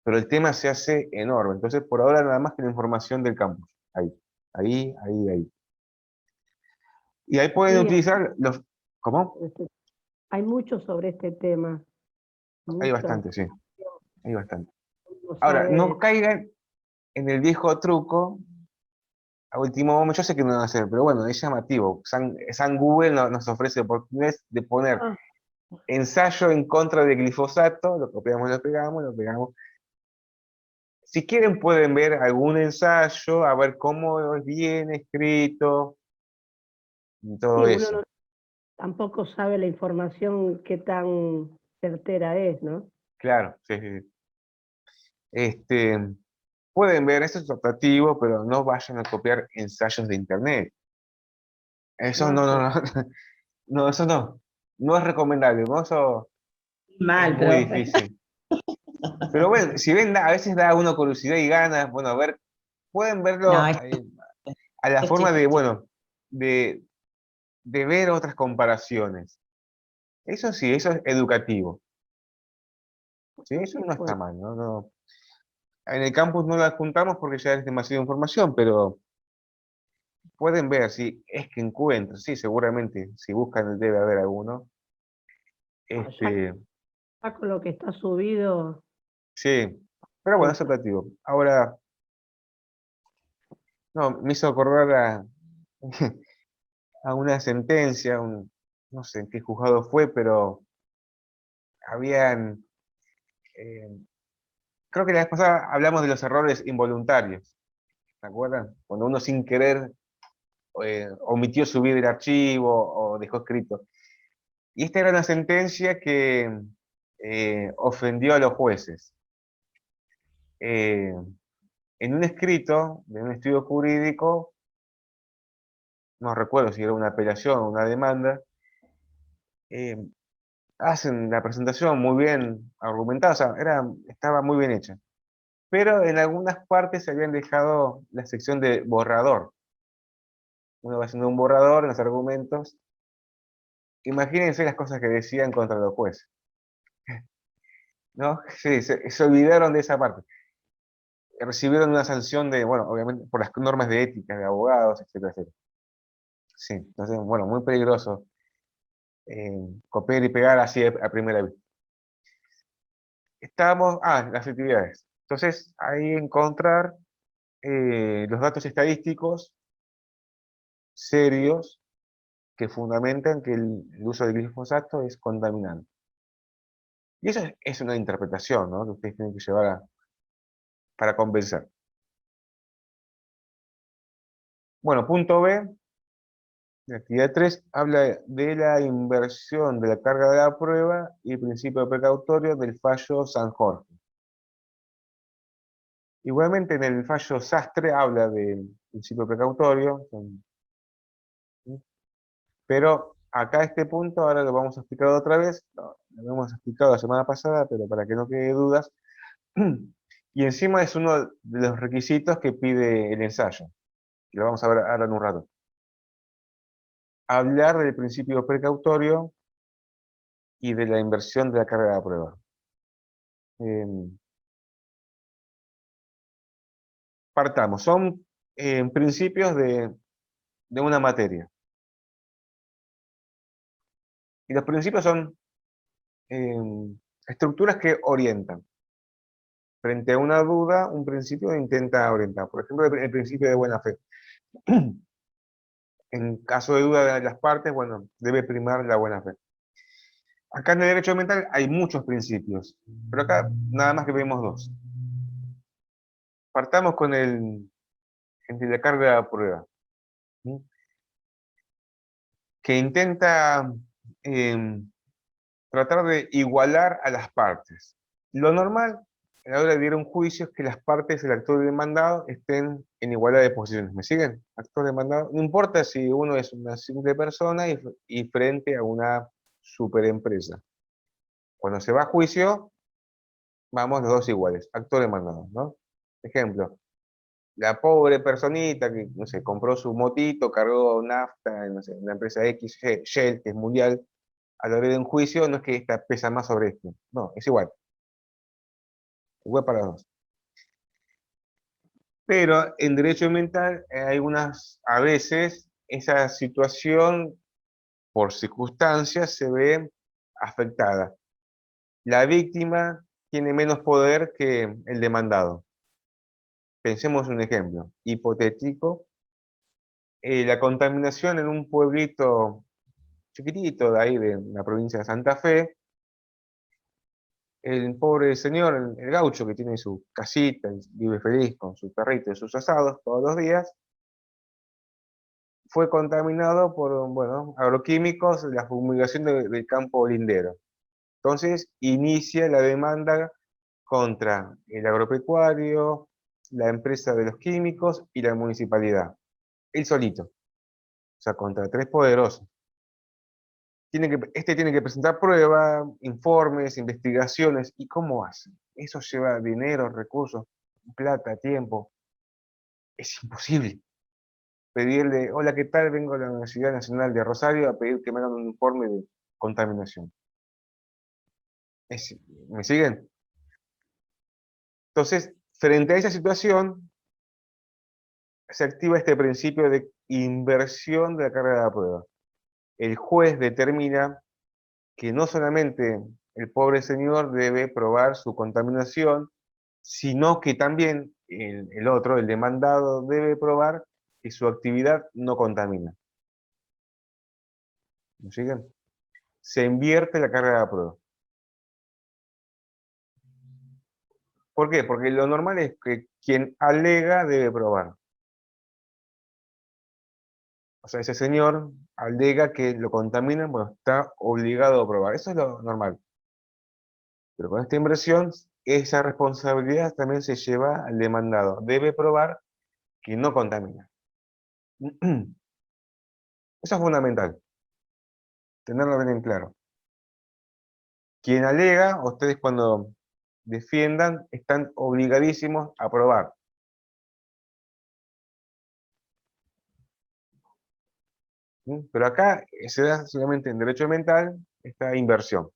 pero el tema se hace enorme. Entonces, por ahora nada más que la información del campus. Ahí, ahí. Y ahí pueden Sí, utilizar los... ¿Cómo? hay mucho sobre este tema. Hay Mucho. bastante, sí. Hay bastante. No Ahora, sabe. no caigan en el viejo truco a último momento. Yo sé que no van a hacer, pero bueno, es llamativo. San Google nos ofrece oportunidades de poner Ah, ensayo en contra de glifosato, lo copiamos, lo pegamos, lo pegamos. Si quieren pueden ver algún ensayo, a ver cómo es bien escrito y todo sí, uno eso. tampoco sabe la información qué tan certera es, ¿no? Claro, sí, sí, sí. Pueden ver, eso es optativo, pero no vayan a copiar ensayos de internet. Eso No, no, no, eso no. No es recomendable, ¿no? Eso es Mal, muy profe. difícil. Pero bueno, si ven, a veces da uno curiosidad y ganas, bueno, a ver, pueden No, verlo a la es forma de, chiquito. bueno, de, de ver otras comparaciones. Eso sí, eso es educativo. ¿Sí? Eso no está bueno, mal, ¿no? En el campus no la juntamos porque ya es demasiada información, pero pueden ver si es que encuentran, sí, seguramente, si buscan debe haber alguno. Este, ya con lo que está subido, sí, pero bueno, es optativo. Ahora, no, me hizo acordar a una sentencia, no sé en qué juzgado fue, pero habían, eh, creo que la vez pasada hablamos de los errores involuntarios, ¿se acuerdan? Cuando uno sin querer omitió subir el archivo o dejó escrito. Y esta era una sentencia que ofendió a los jueces. Eh, en un escrito de un estudio jurídico, no recuerdo si era una apelación o una demanda, eh, hacen la presentación muy bien argumentada, o sea, estaba muy bien hecha. Pero en algunas partes se habían dejado la sección de borrador. Uno va haciendo un borrador en los argumentos. Imagínense las cosas que decían contra los jueces, ¿no? Sí, se olvidaron de esa parte. Recibieron una sanción de, bueno, obviamente por las normas de ética de abogados, etcétera, etcétera. Sí, entonces, bueno, muy peligroso copiar y pegar así a primera vista. Las actividades. Entonces, ahí encontrar los datos estadísticos serios que fundamentan que el uso de glifosato es contaminante. Y eso es una interpretación, ¿no? Que ustedes tienen que llevar para convencer. Bueno, punto B, La actividad 3 habla de la inversión de la carga de la prueba y el principio precautorio del fallo San Jorge. Igualmente en el fallo Sastre habla del principio precautorio, pero acá este punto ahora lo vamos a explicar otra vez, lo hemos explicado la semana pasada, pero para que no quede dudas, y encima es uno de los requisitos que pide el ensayo, que lo vamos a ver ahora en un rato. Hablar del principio precautorio y de la inversión de la carga de la prueba. Partamos, son principios de una materia. Y los principios son estructuras que orientan. Frente a una duda, un principio intenta orientar. Por ejemplo, el principio de buena fe. En caso de duda de las partes, bueno, debe primar la buena fe. Acá en el derecho ambiental hay muchos principios, pero acá nada más que vemos dos. Partamos con el de la carga de la prueba, ¿sí? Que intenta tratar de igualar a las partes. Lo normal a la hora de ir a un juicio es que las partes del actor demandado estén en igualdad de posiciones. ¿Me siguen? Actor demandado. No importa si uno es una simple persona y frente a una superempresa. Cuando se va a juicio, vamos los dos iguales, actor demandado, ¿no? Ejemplo, la pobre personita que, no sé, compró su motito, cargó nafta, no sé, una empresa X, Shell, que es mundial, a la hora de un juicio no es que esta pesa más sobre esto, no, es igual. Igual para los dos. Pero en derecho ambiental hay a veces, esa situación, por circunstancias, se ve afectada. La víctima tiene menos poder que el demandado. Pensemos un ejemplo hipotético. La contaminación en un pueblito chiquitito de ahí, de la provincia de Santa Fe, el pobre señor, el gaucho que tiene su casita, y vive feliz con su perrito y sus asados todos los días, fue contaminado por, bueno, agroquímicos, la fumigación del campo lindero. Entonces inicia la demanda contra el agropecuario, la empresa de los químicos y la municipalidad. Él solito. O sea, contra tres poderosos. Este tiene que presentar pruebas, informes, investigaciones. ¿Y cómo hace? Eso lleva dinero, recursos, plata, tiempo. Es imposible. Pedirle, hola, ¿qué tal? Vengo a la Universidad Nacional de Rosario a pedir que me hagan un informe de contaminación. ¿Me siguen? Entonces, frente a esa situación, se activa este principio de inversión de la carga de la prueba. El juez determina que no solamente el pobre señor debe probar su contaminación, sino que también el otro, el demandado, debe probar que su actividad no contamina. ¿Me siguen? Se invierte la carga de la prueba. ¿Por qué? Porque lo normal es que quien alega debe probar. O sea, ese señor alega que lo contaminan, bueno, está obligado a probar. Eso es lo normal. Pero con esta inversión, esa responsabilidad también se lleva al demandado. Debe probar que no contamina. Eso es fundamental. Tenerlo bien en claro. Quien alega, ustedes cuando defiendan, están obligadísimos a probar. ¿Sí? Pero acá se da solamente en derecho ambiental esta inversión.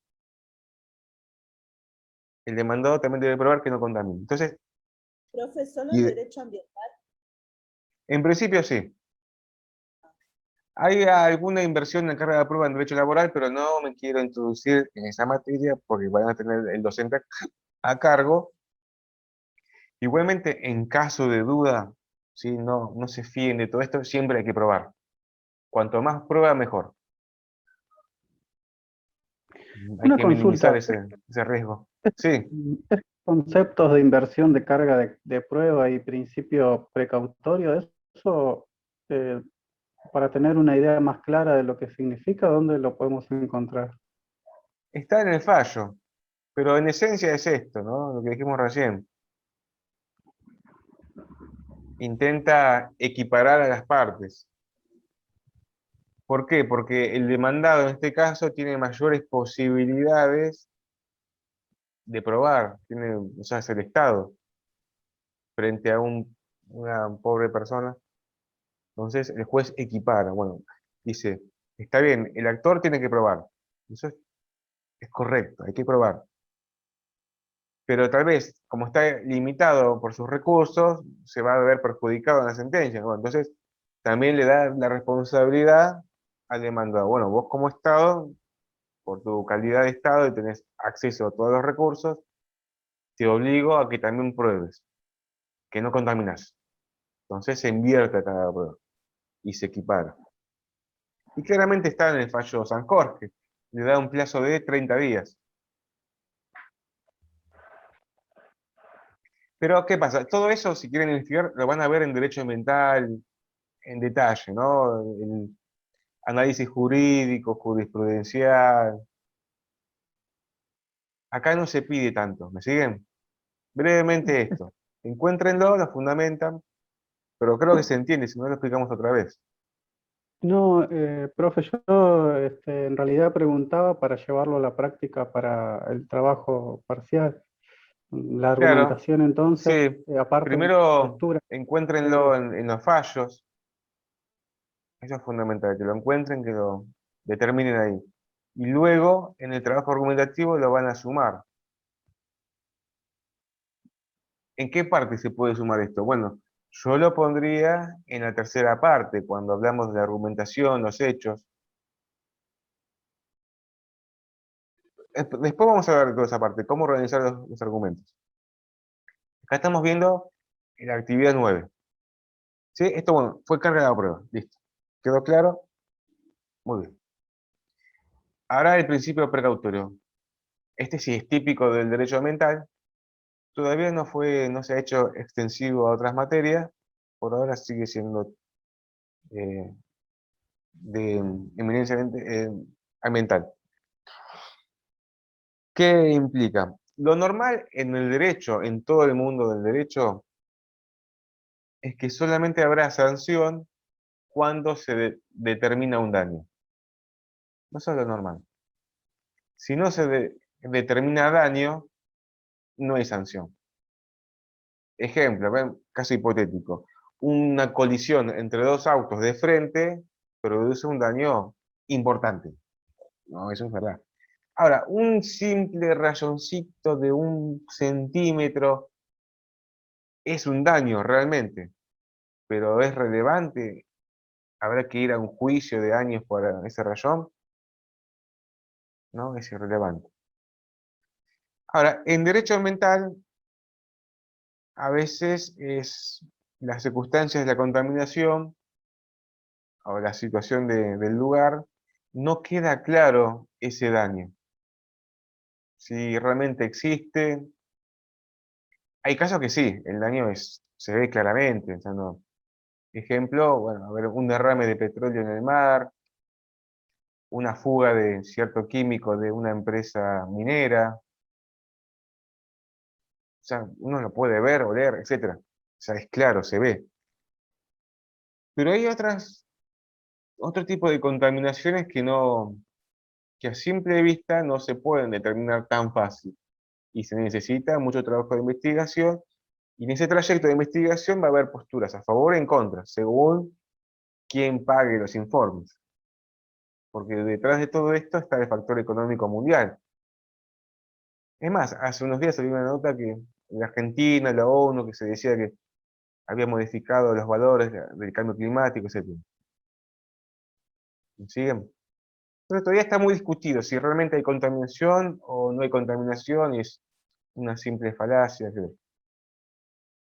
El demandado también debe probar que no contamina. Entonces, Profesor, y ¿en de- derecho ambiental? en principio sí. Hay alguna inversión en carga de prueba en derecho laboral, pero no me quiero introducir en esa materia porque van a tener el docente a cargo. Igualmente, en caso de duda, ¿sí? No se fíen de todo esto, siempre hay que probar. Cuanto más prueba, mejor. Hay Una que minimizar consulta. ese riesgo. Sí, Estos conceptos de inversión de carga de prueba y principio precautorio, eso para tener una idea más clara de lo que significa, ¿dónde lo podemos encontrar? Está en el fallo, pero en esencia es esto, ¿no? Lo que dijimos recién. Intenta equiparar a las partes. ¿Por qué? Porque el demandado en este caso tiene mayores posibilidades de probar, o sea, es el Estado, frente a una pobre persona. Entonces el juez equipara, bueno, dice, está bien, el actor tiene que probar, eso es correcto, hay que probar. Pero tal vez, como está limitado por sus recursos, se va a ver perjudicado en la sentencia, ¿no? Entonces, también le da la responsabilidad al demandado. Bueno, vos como Estado, por tu calidad de Estado y tenés acceso a todos los recursos, te obligo a que también pruebes, que no contaminás. Entonces se invierte cada prueba y se equipara. Y claramente está en el fallo San Jorge, le da un plazo de 30 días. Pero, ¿qué pasa? Todo eso, si quieren investigar, lo van a ver en derecho ambiental, en detalle, ¿no? El análisis jurídico, jurisprudencial. Acá no se pide tanto, ¿me siguen? Brevemente esto. Encuéntrenlo, lo fundamentan, pero creo que se entiende, si no lo explicamos otra vez. No, profe, yo en realidad preguntaba para llevarlo a la práctica para el trabajo parcial. La Claro, argumentación entonces, sí. aparte de la Primero, lectura, encuéntrenlo en los fallos. Eso es fundamental, que lo encuentren, que lo determinen ahí. Y luego, en el trabajo argumentativo, lo van a sumar. ¿En qué parte se puede sumar esto? Bueno, yo lo pondría en la tercera parte, cuando hablamos de la argumentación, los hechos. Después vamos a ver toda esa parte, cómo organizar los argumentos. Acá estamos viendo la actividad 9. ¿Sí? Esto, bueno, fue carga de la prueba. Listo. ¿Quedó claro? Muy bien. Ahora el principio precautorio. Este sí es típico del derecho ambiental. Todavía no se ha hecho extensivo a otras materias. Por ahora sigue siendo eh, de eminencia ambiental. ¿Qué implica? Lo normal en el derecho, en todo el mundo del derecho, es que solamente habrá sanción cuando se determina un daño. No eso es lo normal. Si no se determina daño, no hay sanción. Ejemplo, ven, caso hipotético. Una colisión entre dos autos de frente produce un daño importante. No, eso es verdad. Ahora, un simple rayoncito de 1 centímetro es un daño realmente, pero es relevante. Habrá que ir a un juicio de años por ese rayón. No, es irrelevante. Ahora, en derecho ambiental, a veces es las circunstancias de la contaminación o la situación del lugar, no queda claro ese daño. Si realmente existe, hay casos que sí, el daño se ve claramente. O sea, ejemplo, bueno, a ver, un derrame de petróleo en el mar, una fuga de cierto químico de una empresa minera. O sea, uno lo puede ver, oler, etc. O sea, es claro, se ve. Pero hay otro tipo de contaminaciones que a simple vista no se pueden determinar tan fácil. Y se necesita mucho trabajo de investigación. Y en ese trayecto de investigación va a haber posturas a favor y en contra, según quién pague los informes. Porque detrás de todo esto está el factor económico mundial. Es más, hace unos días salió una nota que en Argentina, la ONU, que se decía que había modificado los valores del cambio climático, etc. ¿Me siguen? Pero todavía está muy discutido si realmente hay contaminación o no hay contaminación y es una simple falacia, etc.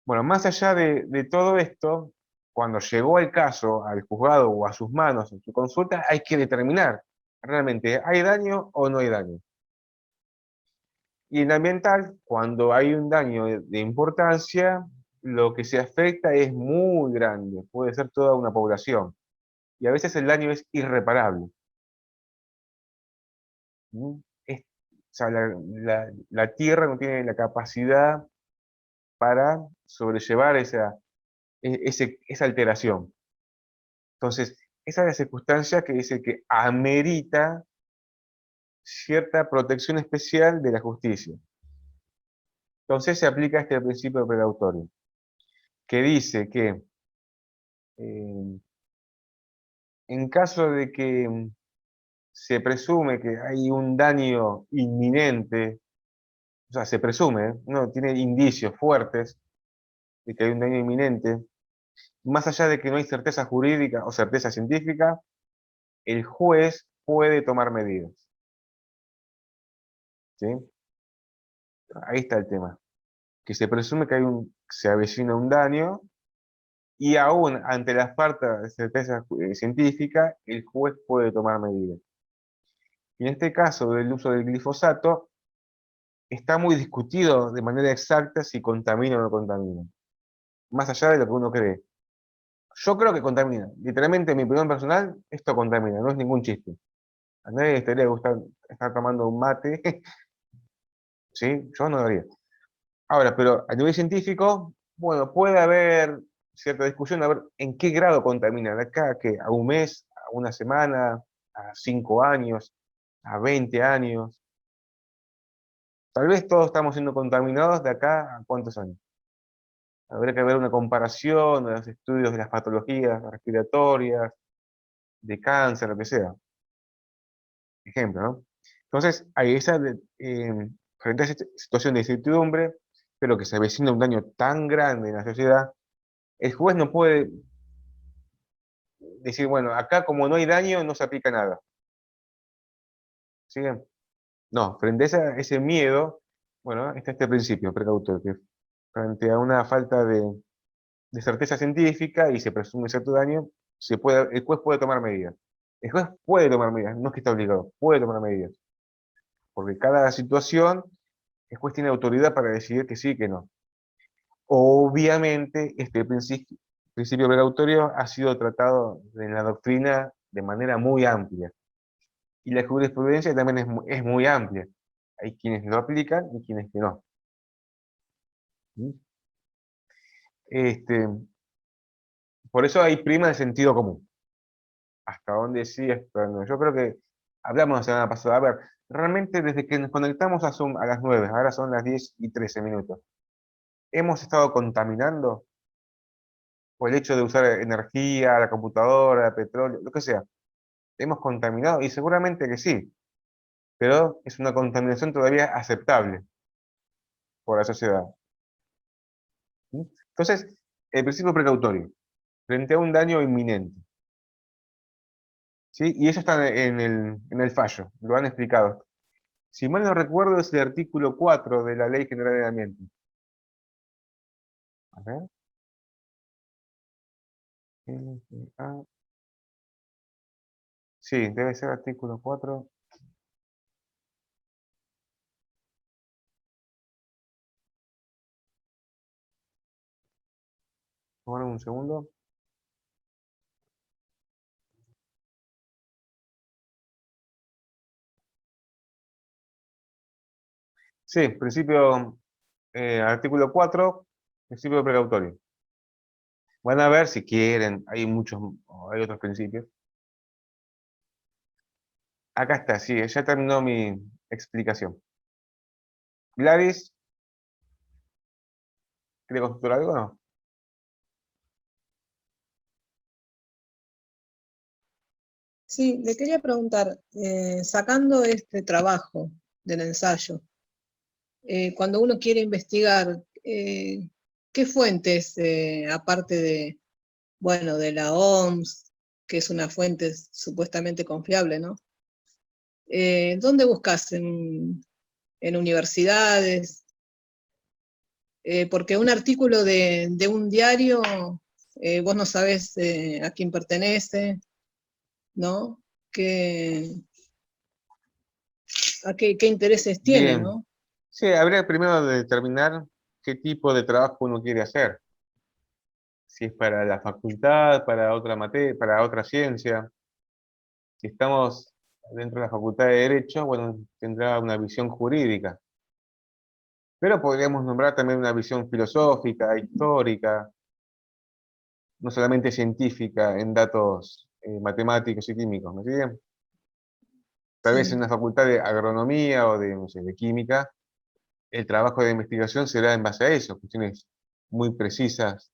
Bueno, más allá de todo esto, cuando llegó el caso al juzgado o a sus manos en su consulta, hay que determinar realmente hay daño o no hay daño. Y en ambiental, cuando hay un daño de importancia, lo que se afecta es muy grande, puede ser toda una población. y a veces el daño es irreparable. ¿Mm? O sea, la Tierra no tiene la capacidad para sobrellevar esa alteración. Entonces, esa es la circunstancia que dice que amerita cierta protección especial de la justicia. Entonces se aplica este principio precautorio, que dice que en caso de que se presume que hay un daño inminente, o sea, se presume, uno tiene indicios fuertes de que hay un daño inminente, más allá de que no hay certeza jurídica o certeza científica, el juez puede tomar medidas. ¿Sí? Ahí está el tema. Que se presume que se avecina un daño, y aún ante la falta de certeza científica, el juez puede tomar medidas. Y en este caso del uso del glifosato, está muy discutido de manera exacta si contamina o no contamina. Más allá de lo que uno cree. Yo creo que contamina. Literalmente, en mi opinión personal, esto contamina, no es ningún chiste. A nadie le estaría gustando estar tomando un mate. ¿Sí? Yo no lo haría. Ahora, pero a nivel científico, bueno, puede haber cierta discusión a ver en qué grado contamina. De acá a un mes, a una semana, a 5 años, a 20 años. Tal vez todos estamos siendo contaminados de acá a cuántos años. Habría que ver una comparación de los estudios de las patologías respiratorias, de cáncer, lo que sea. Ejemplo, ¿no? Entonces, hay frente a esa situación de incertidumbre, pero que se avecina un daño tan grande en la sociedad, el juez no puede decir, bueno, acá como no hay daño, no se aplica nada. ¿Sí? No, frente a ese miedo, bueno, está este principio precautorio, que frente a una falta de certeza científica y se presume cierto daño, el juez puede tomar medidas. El juez puede tomar medidas, no es que está obligado, puede tomar medidas. Porque cada situación, el juez tiene autoridad para decidir que sí y que no. Obviamente, este principio precautorio ha sido tratado en la doctrina de manera muy amplia. Y la jurisprudencia también es muy amplia. Hay quienes lo aplican y quienes que no. ¿Mm? Por eso hay prima el sentido común. Hasta dónde sí, hasta dónde no. Yo creo que hablamos la semana pasada. A ver, realmente desde que nos conectamos a Zoom a las 9, ahora son las 10:13. ¿Hemos estado contaminando? O el hecho de usar energía, la computadora, petróleo, lo que sea. ¿Hemos contaminado? Y seguramente que sí. Pero es una contaminación todavía aceptable por la sociedad. ¿Mm? Entonces, el principio precautorio, frente a un daño inminente. ¿Sí? Y eso está en el fallo, lo han explicado. Si mal no recuerdo, es el artículo 4 de la Ley General del Ambiente. A ver. Sí, debe ser artículo 4. Ahora un segundo. Sí, artículo 4, principio precautorio. Van a ver si quieren, hay otros principios. Acá está, sí, ya terminó mi explicación. Gladys, ¿quiere consultar algo o no? Sí, le quería preguntar, sacando este trabajo del ensayo, cuando uno quiere investigar, ¿qué fuentes, aparte de la OMS, que es una fuente supuestamente confiable, ¿no? ¿Dónde buscas? ¿En universidades? Porque un artículo de un diario, vos no sabés a quién pertenece, ¿no? ¿Qué intereses tiene, Bien. ¿no? Sí, habría primero de determinar qué tipo de trabajo uno quiere hacer. si es para la facultad, para otra materia, para otra ciencia. Si estamos dentro de la Facultad de Derecho, bueno, tendrá una visión jurídica. Pero podríamos nombrar también una visión filosófica, histórica, no solamente científica en datos matemáticos y químicos, ¿me siguen? Tal vez Sí. en una facultad de agronomía o de, no sé, de química, el trabajo de investigación será en base a eso, cuestiones muy precisas.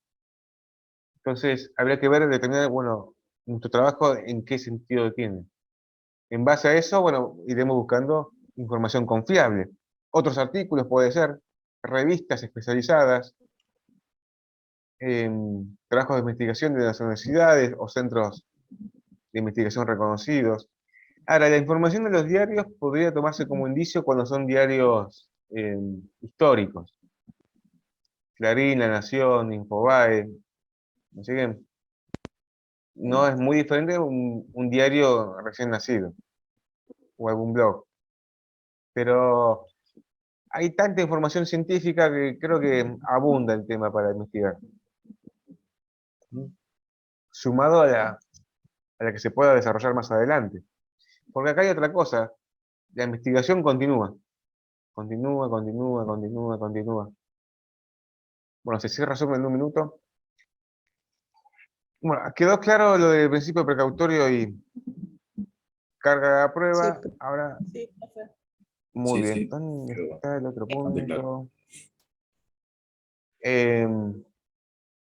Entonces, habría que ver, determinar, bueno, nuestro trabajo en qué sentido tiene. En base a eso, bueno, iremos buscando información confiable. Otros artículos puede ser, revistas especializadas, trabajos de investigación de las universidades o centros de investigación reconocidos. Ahora, la información de los diarios podría tomarse como indicio cuando son diarios históricos. Clarín, La Nación, Infobae, ¿me siguen? No es muy diferente un diario recién nacido o algún blog. Pero hay tanta información científica que creo que abunda el tema para investigar. Sumado a la que se pueda desarrollar más adelante. Porque acá hay otra cosa, la investigación continúa. Continúa, continúa, continúa, continúa. Bueno, se cierra resumen en un minuto. Bueno, quedó claro lo del principio precautorio y carga a prueba. Sí, Ahora, sí, profe. muy Sí, bien. sí, ¿Dónde quedó está el otro bastante claro. punto?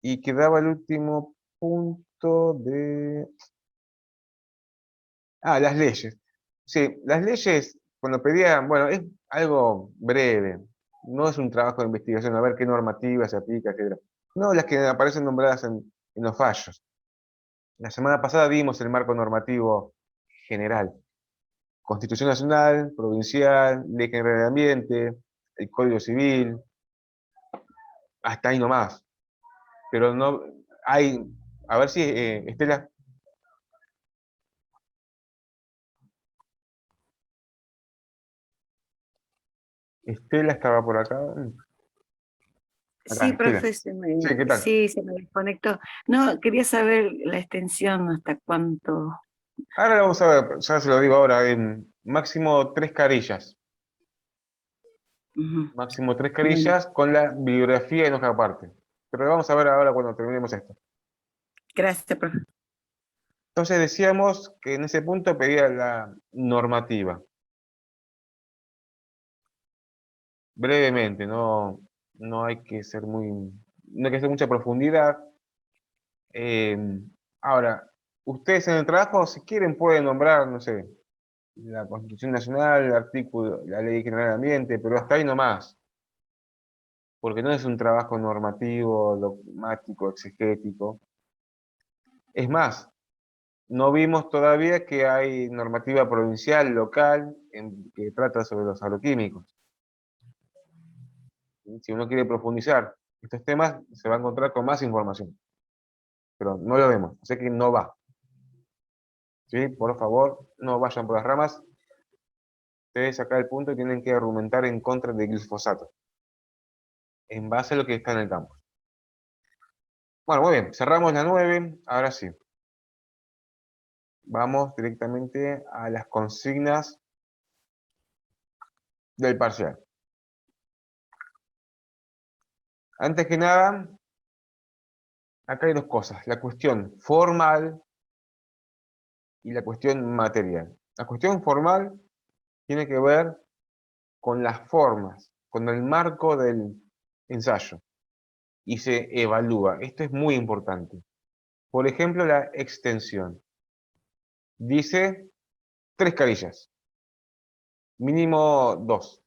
Y quedaba el último punto de... Ah, las leyes. Sí, las leyes, cuando pedían, bueno, es algo breve. No es un trabajo de investigación, a ver qué normativa se aplica, etc. No, las que aparecen nombradas en los fallos. La semana pasada vimos el marco normativo general. Constitución Nacional, Provincial, Ley General del Ambiente, el Código Civil, hasta ahí nomás. Pero no hay, a ver si Estela. Estela estaba por acá. Acá, Sí, Estela. profe, Sí, ¿qué tal? sí, se me desconectó. No, quería saber la extensión, hasta cuánto. Ahora lo vamos a ver, ya se lo digo ahora, en máximo 3 carillas. Ujú. Máximo 3 Bueno, carillas con la bibliografía en otra parte. Pero lo vamos a ver ahora cuando terminemos esto. gracias, profe. Entonces decíamos que en ese punto pedía la normativa. Brevemente, no hay que ser no hay que hacer mucha profundidad. Ahora, ustedes en el trabajo, si quieren, pueden nombrar, no sé, la Constitución Nacional, el artículo, la Ley General del Ambiente, pero hasta ahí nomás. Porque no es un trabajo normativo, dogmático, exegético. Es más, no vimos todavía que hay normativa provincial, local, que trata sobre los agroquímicos. Si uno quiere profundizar estos temas, se va a encontrar con más información. Pero no lo vemos, así que no va. ¿Sí? Por favor, no vayan por las ramas. Ustedes acá el punto tienen que argumentar en contra del glifosato, en base a lo que está en el campo. Bueno, muy bien, cerramos la 9, ahora sí. Vamos directamente a las consignas del parcial. Antes que nada, acá hay dos cosas, la cuestión formal y la cuestión material. La cuestión formal tiene que ver con las formas, con el marco del ensayo, y se evalúa. Esto es muy importante. Por ejemplo, la extensión. Dice 3 carillas, mínimo 2,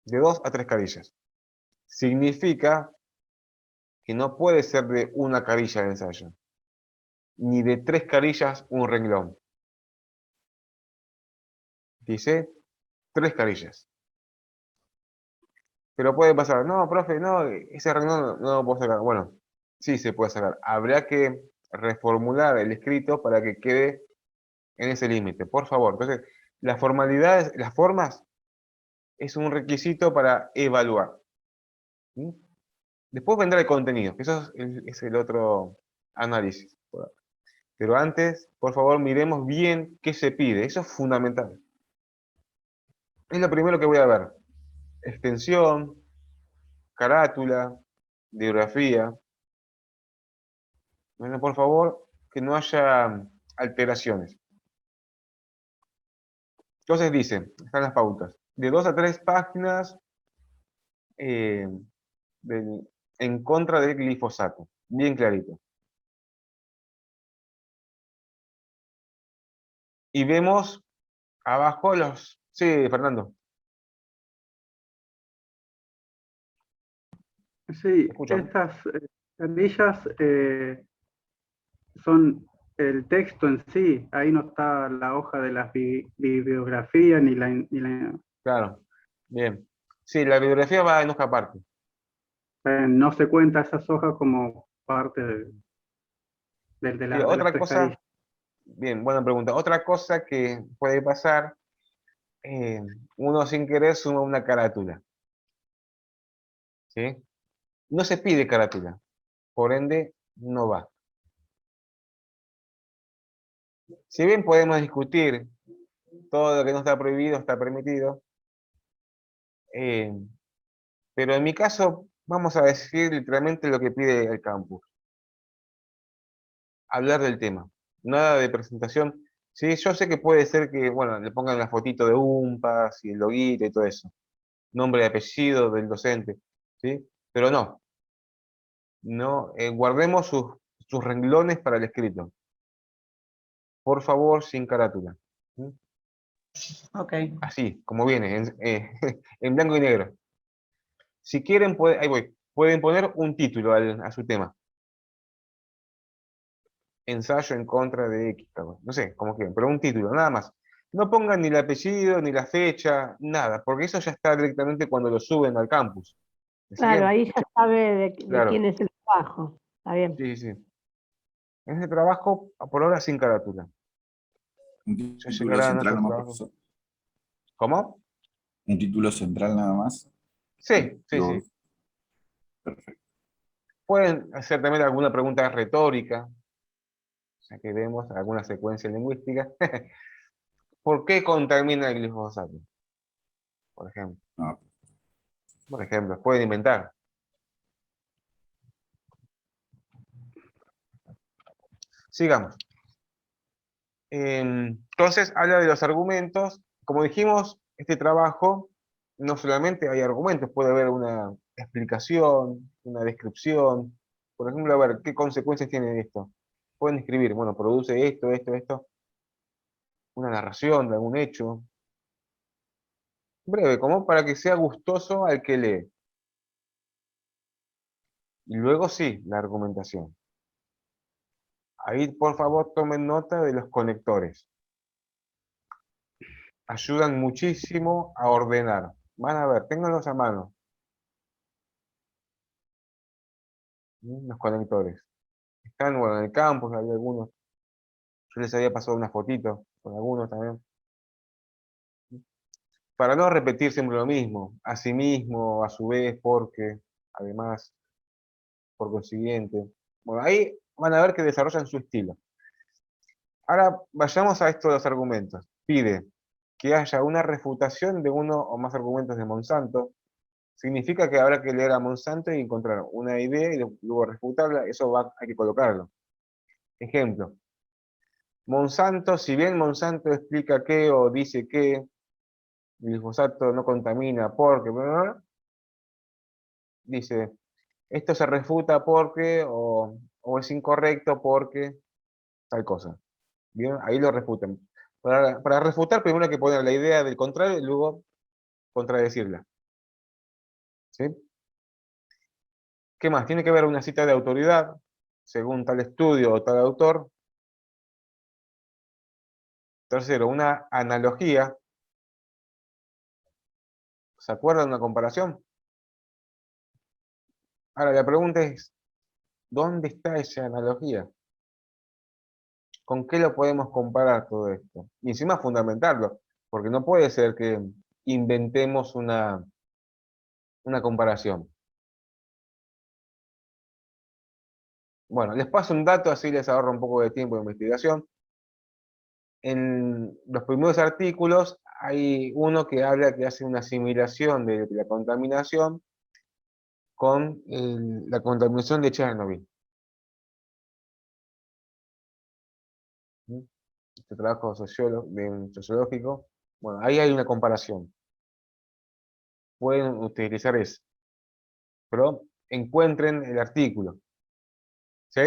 de 2 a 3 carillas. Significa que no puede ser de una carilla de ensayo, ni de 3 carillas un renglón. Dice 3 carillas. Pero puede pasar, no, profe, no, ese renglón no lo puedo sacar. Bueno, sí se puede sacar. Habrá que reformular el escrito para que quede en ese límite, por favor. Entonces, las formalidades, las formas, es un requisito para evaluar. ¿Sí? Después vendrá el contenido, que eso es el otro análisis. Pero antes, por favor, miremos bien qué se pide. Eso es fundamental. Es lo primero que voy a ver. Extensión, carátula, biografía. Bueno, por favor, que no haya alteraciones. Entonces dice, están las pautas, de 2 a 3 páginas en contra del glifosato. Bien clarito. Y vemos abajo los... Sí, Fernando. Sí, Escucha. estas planillas son el texto en sí. Ahí no está la hoja de la bibliografía ni la Claro. Bien. Sí, la bibliografía va en hoja aparte. no se cuenta esas hojas como parte de Sí, las otra cosa, pescadillas. bien, buena pregunta. Otra cosa que puede pasar, uno sin querer suma una carátula. ¿Sí? No se pide carátula, por ende, no va. Si bien podemos discutir todo lo que no está prohibido, está permitido, pero en mi caso, vamos a decir literalmente lo que pide el campus. Hablar del tema. Nada de presentación. Sí, yo sé que puede ser que, bueno, le pongan la fotito de UMPAS y el loguito y todo eso. Nombre y apellido del docente, ¿sí? Pero no. No, guardemos sus renglones para el escrito. Por favor, sin carátula. ¿Sí? Ok. Así, como viene, en blanco y negro. Si quieren, ahí voy, pueden poner un título a su tema. Ensayo en contra de X, no sé, como quieran, pero un título, nada más. No pongan ni el apellido, ni la fecha, nada, porque eso ya está directamente cuando lo suben al campus. ¿Me Claro, siguen? ahí ya sabe de quién Claro, es el trabajo. Está bien. sí, sí. En ese trabajo, por ahora, sin carátula. Un Ya título llegará a central nuestro nomás, trabajo. profesor. ¿Cómo? Un título central nada más. Sí, sí, sí. Perfecto. Pueden hacer también alguna pregunta retórica, ya que vemos alguna secuencia lingüística. ¿Por qué contamina el glifosato? Por ejemplo. No, Por ejemplo, pueden inventar. Sigamos. Entonces, habla de los argumentos. Como dijimos, este trabajo no solamente hay argumentos, puede haber una explicación, una descripción. Por ejemplo, a ver, ¿qué consecuencias tiene esto? Pueden escribir, bueno, produce esto, esto, esto. Una narración de algún hecho. Breve, como para que sea gustoso al que lee. Y luego sí, la argumentación. Ahí, por favor, tomen nota de los conectores. Ayudan muchísimo a ordenar. Van a ver, ténganlos a mano. Los conectores. Están, bueno, en el campus, hay algunos. Yo les había pasado una fotito con algunos también. Para no repetir siempre lo mismo. A sí mismo, a su vez, porque, además, por consiguiente. Bueno, ahí van a ver que desarrollan su estilo. Ahora vayamos a esto de los argumentos. Pide que haya una refutación de uno o más argumentos de Monsanto. Significa que habrá que leer a Monsanto y encontrar una idea y luego refutarla. Eso hay que colocarlo. Ejemplo. Monsanto, si bien Monsanto explica que o dice que el glifosato no contamina porque, dice, esto se refuta porque o es incorrecto porque tal cosa. Bien, ahí lo refutan. Para refutar, primero hay que poner la idea del contrario y luego contradecirla. ¿Sí? ¿Qué más? Tiene que haber una cita de autoridad, según tal estudio o tal autor. Tercero, una analogía. ¿Se acuerdan de una comparación? Ahora la pregunta es, ¿dónde está esa analogía? ¿Con qué lo podemos comparar todo esto? Y encima fundamentarlo, porque no puede ser que inventemos una comparación. Bueno, les paso un dato, así les ahorro un poco de tiempo de investigación. En los primeros artículos hay uno que habla que hace una asimilación de la contaminación con la contaminación de Chernobyl. ¿Mm? Este trabajo sociológico, bueno, ahí hay una comparación. Pueden utilizar eso. Pero encuentren el artículo. ¿Sí?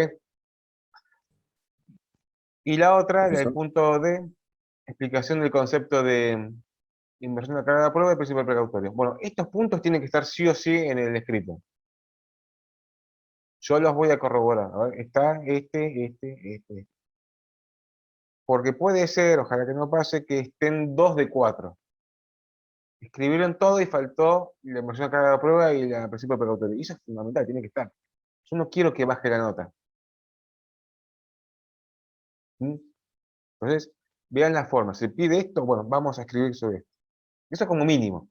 Y la otra, el Profesor, punto D, explicación del concepto de inversión de carga de prueba y principio precautorio. Bueno, estos puntos tienen que estar sí o sí en el escrito. Yo los voy a corroborar. A ver, está este. Porque puede ser, ojalá que no pase, que estén 2 de 4. Escribieron todo y faltó la inversión de carga de prueba y el principio precautorio. Y eso es fundamental, tiene que estar. Yo no quiero que baje la nota. ¿Mm? Entonces, vean la forma. Si pide esto, bueno, vamos a escribir sobre esto. Eso como mínimo.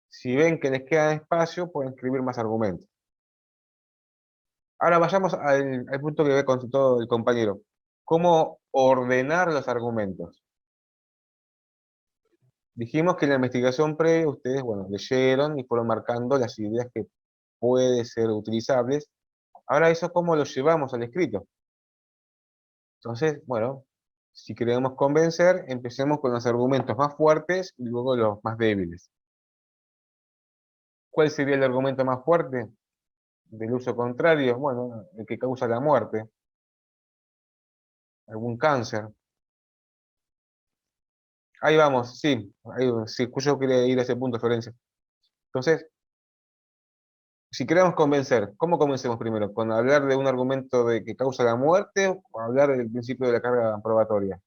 Si ven que les queda espacio, pueden escribir más argumentos. Ahora vayamos al punto que ve con todo el compañero. ¿Cómo ordenar los argumentos? Dijimos que en la investigación previa ustedes, bueno, leyeron y fueron marcando las ideas que pueden ser utilizables. Ahora eso, ¿cómo lo llevamos al escrito? Entonces, bueno, si queremos convencer, empecemos con los argumentos más fuertes y luego los más débiles. ¿Cuál sería el argumento más fuerte del uso contrario? Bueno, el que causa la muerte, algún cáncer. Ahí vamos, sí, sí, yo quería ir a ese punto, Florencia. Entonces, si queremos convencer, ¿cómo convencemos primero? ¿Con hablar de un argumento de que causa la muerte o hablar del principio de la carga probatoria?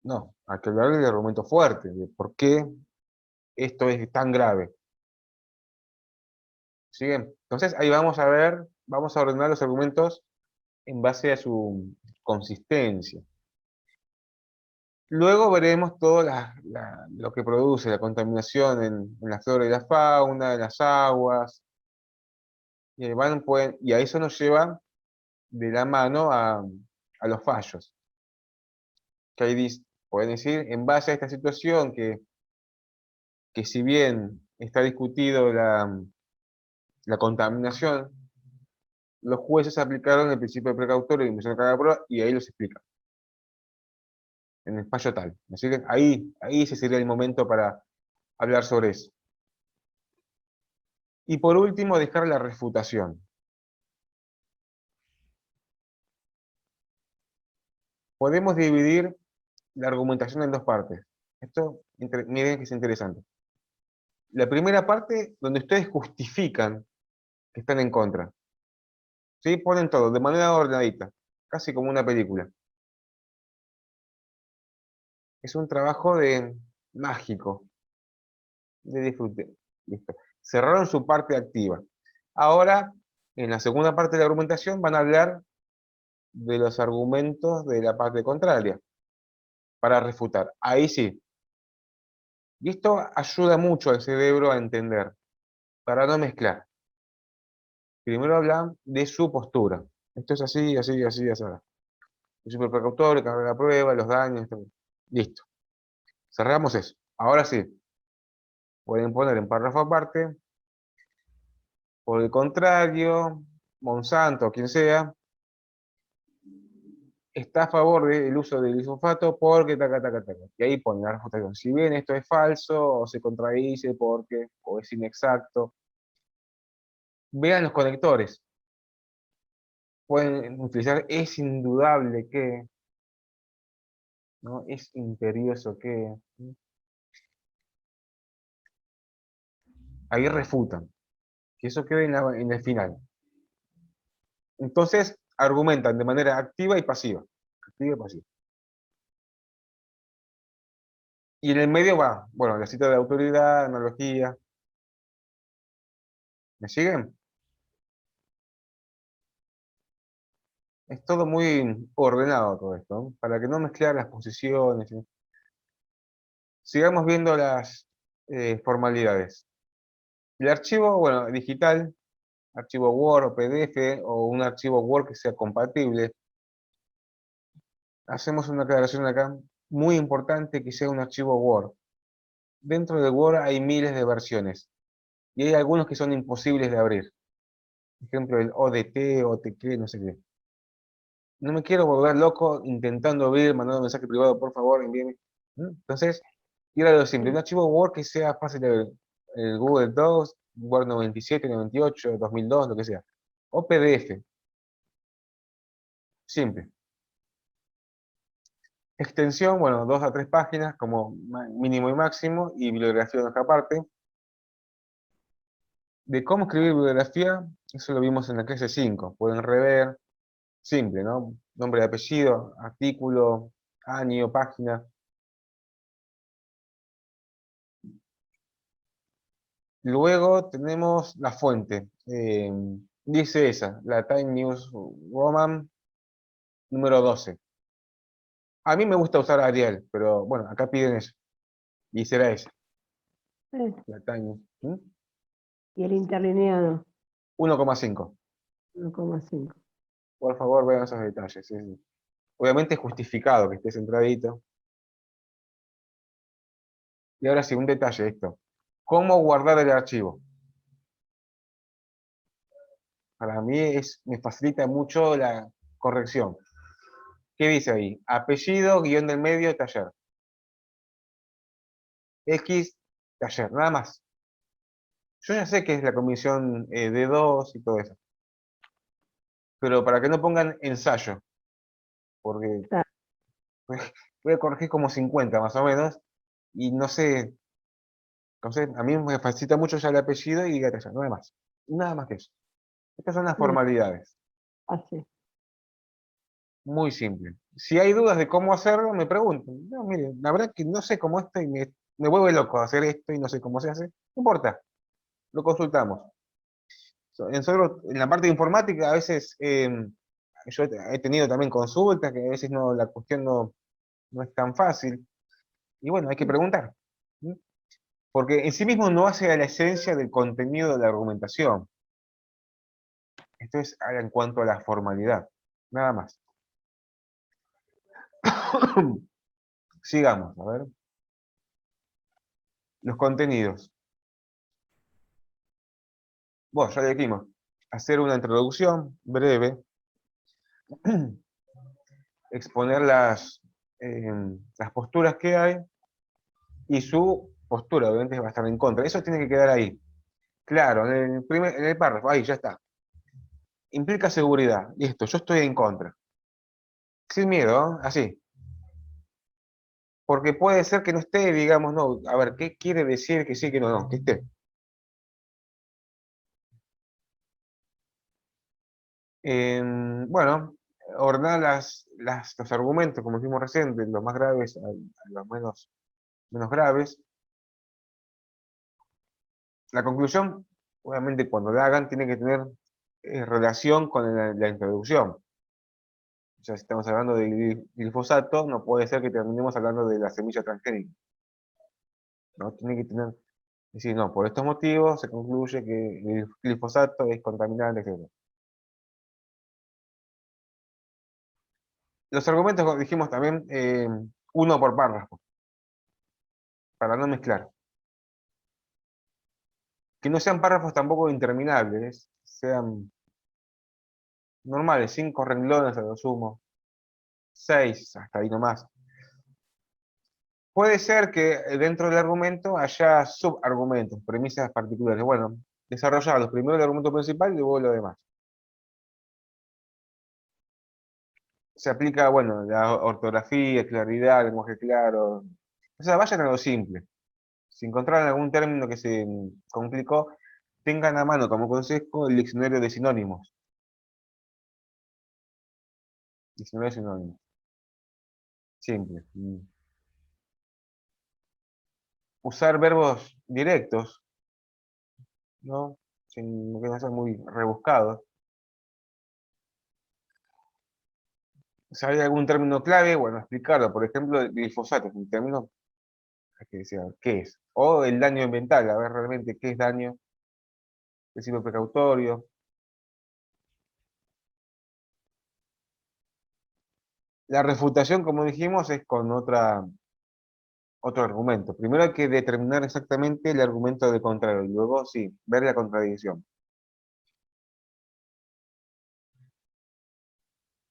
No, hay que hablar del argumento fuerte, de por qué esto es tan grave. ¿Sí? Entonces ahí vamos a ver, vamos a ordenar los argumentos en base a su consistencia. Luego veremos todo lo que produce la contaminación en la flora y la fauna, en las aguas, y, y a eso nos lleva de la mano a los fallos. Que ahí pueden decir, en base a esta situación, que si bien está discutido la contaminación, los jueces aplicaron el principio de precautorio y inversión de carga de prueba, y ahí los explican. En el fallo tal. Así que ahí ese sería el momento para hablar sobre eso. Y por último, dejar la refutación. Podemos dividir la argumentación en dos partes. Esto, miren que es interesante. La primera parte, donde ustedes justifican que están en contra. ¿Sí? Ponen todo de manera ordenadita, casi como una película. Es un trabajo mágico, de disfrute. Listo. Cerraron su parte activa. Ahora, en la segunda parte de la argumentación, van a hablar de los argumentos de la parte contraria para refutar. Ahí sí. Y esto ayuda mucho al cerebro a entender, para no mezclar. Primero hablan de su postura. Esto es así, así, así, así. El superprecautorio, carga la prueba, los daños. Listo. Cerramos eso. Ahora sí. Pueden poner en párrafo aparte. Por el contrario, Monsanto, quien sea, está a favor del uso del glifosato porque taca, taca, taca. Y ahí ponen la refutación. Si bien esto es falso, o se contradice porque, o es inexacto, vean los conectores. Pueden utilizar es indudable que, ¿no? Es imperioso que. Ahí refutan. Que eso quede en el final. Entonces, argumentan de manera activa y pasiva. Activa y pasiva. Y en el medio va, bueno, la cita de autoridad, analogía. ¿Me siguen? Es todo muy ordenado todo esto, ¿no? Para que no mezclar las posiciones. ¿Sí? Sigamos viendo las formalidades. El archivo, bueno, digital, archivo Word o PDF o un archivo Word que sea compatible. Hacemos una aclaración acá, muy importante que sea un archivo Word. Dentro de Word hay miles de versiones y hay algunos que son imposibles de abrir. Por ejemplo, el ODT, OTK, no sé qué. No me quiero volver loco intentando abrir, mandando un mensaje privado, por favor, envíeme. Entonces, quiero algo simple, un archivo Word que sea fácil de ver. El Google Docs, Word 97, 98, 2002, lo que sea. O PDF. Simple. Extensión, bueno, 2 a 3 páginas como mínimo y máximo, y bibliografía de nuestra parte. De cómo escribir bibliografía, eso lo vimos en la clase 5. Pueden rever, simple, ¿no? Nombre y apellido, artículo, año, página. Luego tenemos la fuente. Dice esa, la Time News Roman número 12. A mí me gusta usar Arial, pero bueno, acá piden eso. Y será esa, la Time News. Y el interlineado, 1,5. 1,5. Por favor, vean esos detalles. Sí, sí. Obviamente es justificado que esté centradito. Y ahora sí, un detalle esto. ¿Cómo guardar el archivo? Para mí me facilita mucho la corrección. ¿Qué dice ahí? Apellido, guión del medio, taller. X, taller, nada más. Yo ya sé que es la comisión D2 y todo eso. Pero para que no pongan ensayo. Porque Claro. voy a corregir como 50 más o menos. Y no sé. Entonces, a mí me facilita mucho ya el apellido y diga taller, nada más. Nada más que eso. Estas son las Bien. formalidades. Así. Muy simple. Si hay dudas de cómo hacerlo, me preguntan. No, mire, la verdad que no sé cómo esto y me vuelve loco hacer esto y no sé cómo se hace. No importa, lo consultamos. En la parte de informática, a veces yo he tenido también consultas, que a veces no, la cuestión no es tan fácil. Y bueno, hay que preguntar. ¿Sí? Porque en sí mismo no hace a la esencia del contenido de la argumentación. Esto es en cuanto a la formalidad. Nada más. Sigamos, a ver. Los contenidos. Bueno, ya dijimos, hacer una introducción breve, exponer las posturas que hay, y su postura obviamente va a estar en contra. Eso tiene que quedar ahí. Claro, en el párrafo, ahí ya está. Implica seguridad. Listo, yo estoy en contra. Sin miedo, ¿eh? Así. Porque puede ser que no esté, digamos, no. A ver, ¿qué quiere decir que sí, que no, no? Que esté. Bueno, ordenar los argumentos, como dijimos recién, de los más graves a los menos graves. La conclusión, obviamente, cuando la hagan, tiene que tener relación con la introducción. O sea, si estamos hablando de glifosato, no puede ser que terminemos hablando de la semilla transgénica. ¿No? Tiene que tener, decir, no, por estos motivos se concluye que el glifosato es contaminante, etc. Los argumentos, como dijimos también, uno por párrafo, para no mezclar. Que no sean párrafos tampoco interminables, sean normales, 5 renglones a lo sumo, 6, hasta ahí nomás. Puede ser que dentro del argumento haya subargumentos, premisas particulares. Bueno, desarrollados primero el argumento principal y luego lo demás. Se aplica, bueno, la ortografía, claridad, lenguaje claro. O sea, vayan a lo simple. Si encontraran algún término que se complicó, tengan a mano como consejo el diccionario de sinónimos. Diccionario de sinónimos. Simple. Usar verbos directos, ¿no? Sin que no sean muy rebuscados. Si hay algún término clave, bueno, explicarlo. Por ejemplo, el glifosato es un término que decir, ¿qué es? O el daño ambiental, a ver realmente qué es daño, principio precautorio. La refutación, como dijimos, es con otro argumento. Primero hay que determinar exactamente el argumento de contrario, y luego sí, ver la contradicción.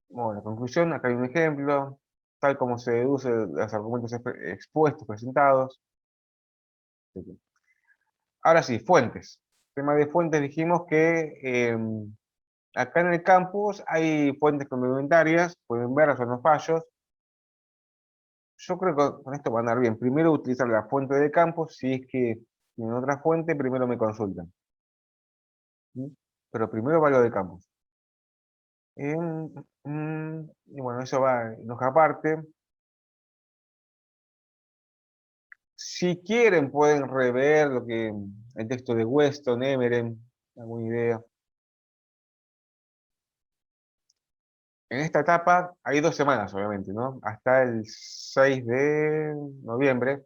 Bueno, la conclusión, acá hay un ejemplo, tal como se deduce de los argumentos expuestos, presentados. Ahora sí, fuentes. Tema de fuentes, dijimos que acá en el campus hay fuentes complementarias, pueden ver, son los fallos. Yo creo que con esto va a andar bien. Primero utilizar la fuente de campus, si es que en otra fuente, primero me consultan. ¿Sí? Pero primero va lo de campus. Y bueno, eso va en hoja aparte. Si quieren, pueden rever el texto de Weston, Emeren, alguna idea. En esta etapa hay 2 semanas, obviamente, ¿no? Hasta el 6 de noviembre.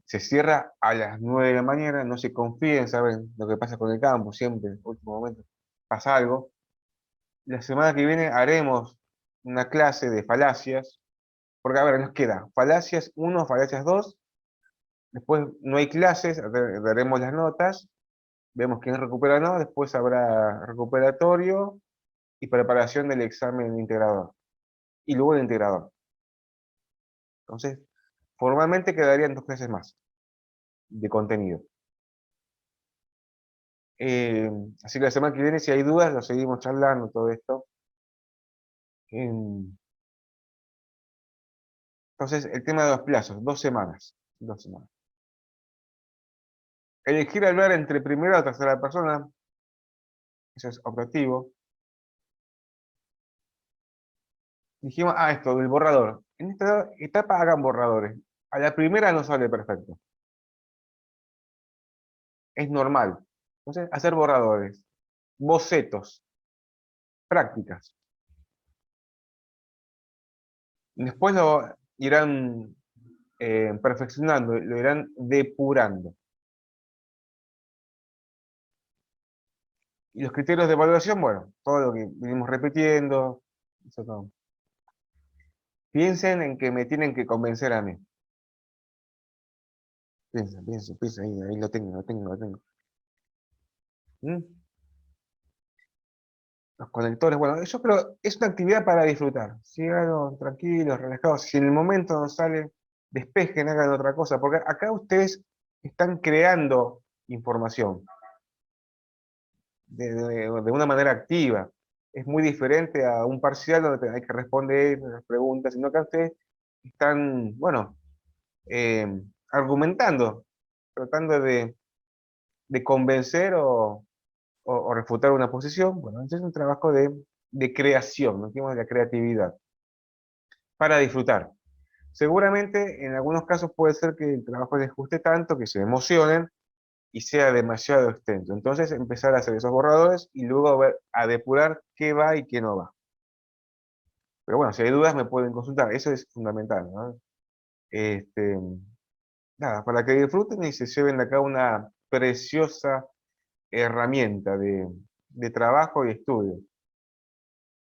Se cierra a las 9 de la mañana, no se confíen, saben lo que pasa con el campus, siempre, en último momento, pasa algo. La semana que viene haremos una clase de falacias, porque a ver, nos queda falacias 1, falacias 2, después no hay clases, daremos las notas, vemos quién recupera o no, después habrá recuperatorio y preparación del examen integrador, y luego el integrador. Entonces, formalmente quedarían 2 clases más de contenido. Así que la semana que viene, si hay dudas, lo seguimos charlando, todo esto. Entonces, el tema de los plazos, 2 semanas. 2 semanas. Elegir hablar entre primera o tercera persona, eso es optativo. Dijimos, esto, del borrador. En esta etapa hagan borradores. A la primera no sale perfecto. Es normal. Entonces, hacer borradores, bocetos, prácticas. Después lo irán perfeccionando, lo irán depurando. Y los criterios de evaluación, bueno, todo lo que venimos repitiendo, eso todo. Piensen en que me tienen que convencer a mí. Piensen, ahí lo tengo. ¿Mm? Los conectores, bueno, yo creo es una actividad para disfrutar. Sigan tranquilos, relajados. Si en el momento no sale, despejen, hagan otra cosa, porque acá ustedes están creando información de una manera activa. Es muy diferente a un parcial donde hay que responder las preguntas, sino que ustedes están, bueno, argumentando, tratando de convencer o refutar una posición. Bueno, ese es un trabajo de creación, no decimos de la creatividad, para disfrutar. Seguramente en algunos casos puede ser que el trabajo les guste tanto que se emocionen y sea demasiado extenso. Entonces empezar a hacer esos borradores y luego a depurar qué va y qué no va. Pero bueno, si hay dudas me pueden consultar, eso es fundamental, ¿no? Nada, para que disfruten y se lleven de acá una preciosa herramienta de trabajo y estudio.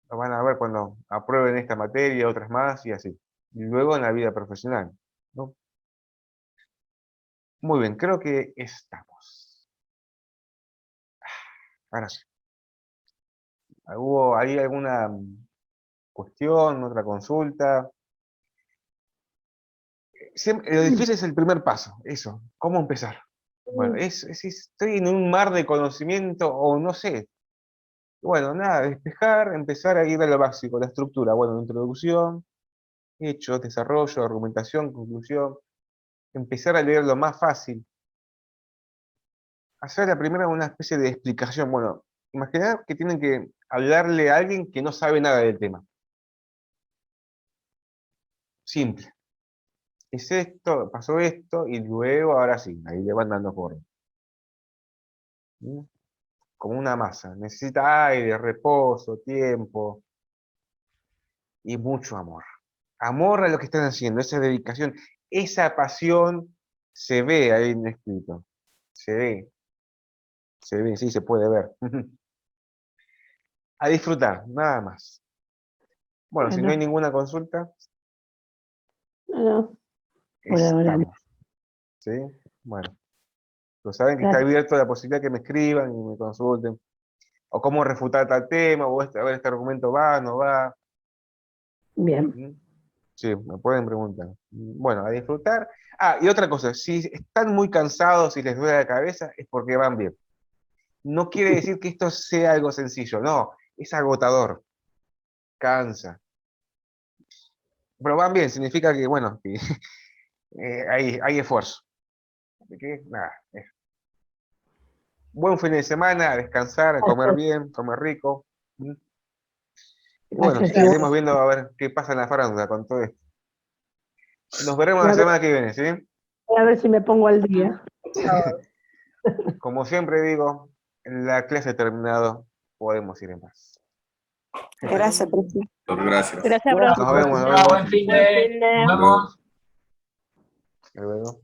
Lo van a ver cuando aprueben esta materia, otras más y así. Y luego en la vida profesional, ¿no? Muy bien, creo que estamos. Ahora sí. ¿Hubo ahí alguna cuestión, otra consulta? Siempre, lo difícil es el primer paso, eso, ¿cómo empezar? Bueno, estoy en un mar de conocimiento o no sé. Bueno, nada, despejar, empezar a ir a lo básico, la estructura. Bueno, introducción, hechos, desarrollo, argumentación, conclusión. Empezar a leer lo más fácil. Hacer la primera una especie de explicación. Bueno, imaginar que tienen que hablarle a alguien que no sabe nada del tema. Simple. Es esto, pasó esto, y luego, ahora sí, ahí le van dando forma. ¿Mm? Como una masa. Necesita aire, reposo, tiempo y mucho amor. Amor a lo que están haciendo, esa dedicación, esa pasión se ve ahí en el escrito. Se ve, sí, se puede ver. A disfrutar, nada más. Bueno, si no Bueno. hay ninguna consulta, No, por ahora no. estamos. ¿Sí? Bueno. Pero saben que está Gracias. abierto la posibilidad que me escriban y me consulten. O cómo refutar tal tema, o a ver, este argumento va, no va. Bien. ¿Mm? Sí, me pueden preguntar. Bueno, a disfrutar. Ah, y otra cosa, si están muy cansados y les duele la cabeza, es porque van bien. No quiere decir que esto sea algo sencillo, no, es agotador, cansa. Pero van bien, significa que, bueno, que, hay esfuerzo. Así que, nada, buen fin de semana, a descansar, a comer bien, comer rico. ¿Mm? Y bueno, Gracias. seguiremos viendo a ver qué pasa en la farándula con todo esto. Nos veremos Voy la a ver- semana que viene, ¿sí? voy a ver si me pongo al día. Como siempre digo, la clase ha terminado, podemos ir en paz. Gracias, profe. Gracias. Gracias, Nos profe. vemos, nos Chao, vemos. buen fin Buen de. fin de- Nos vemos. Hasta luego.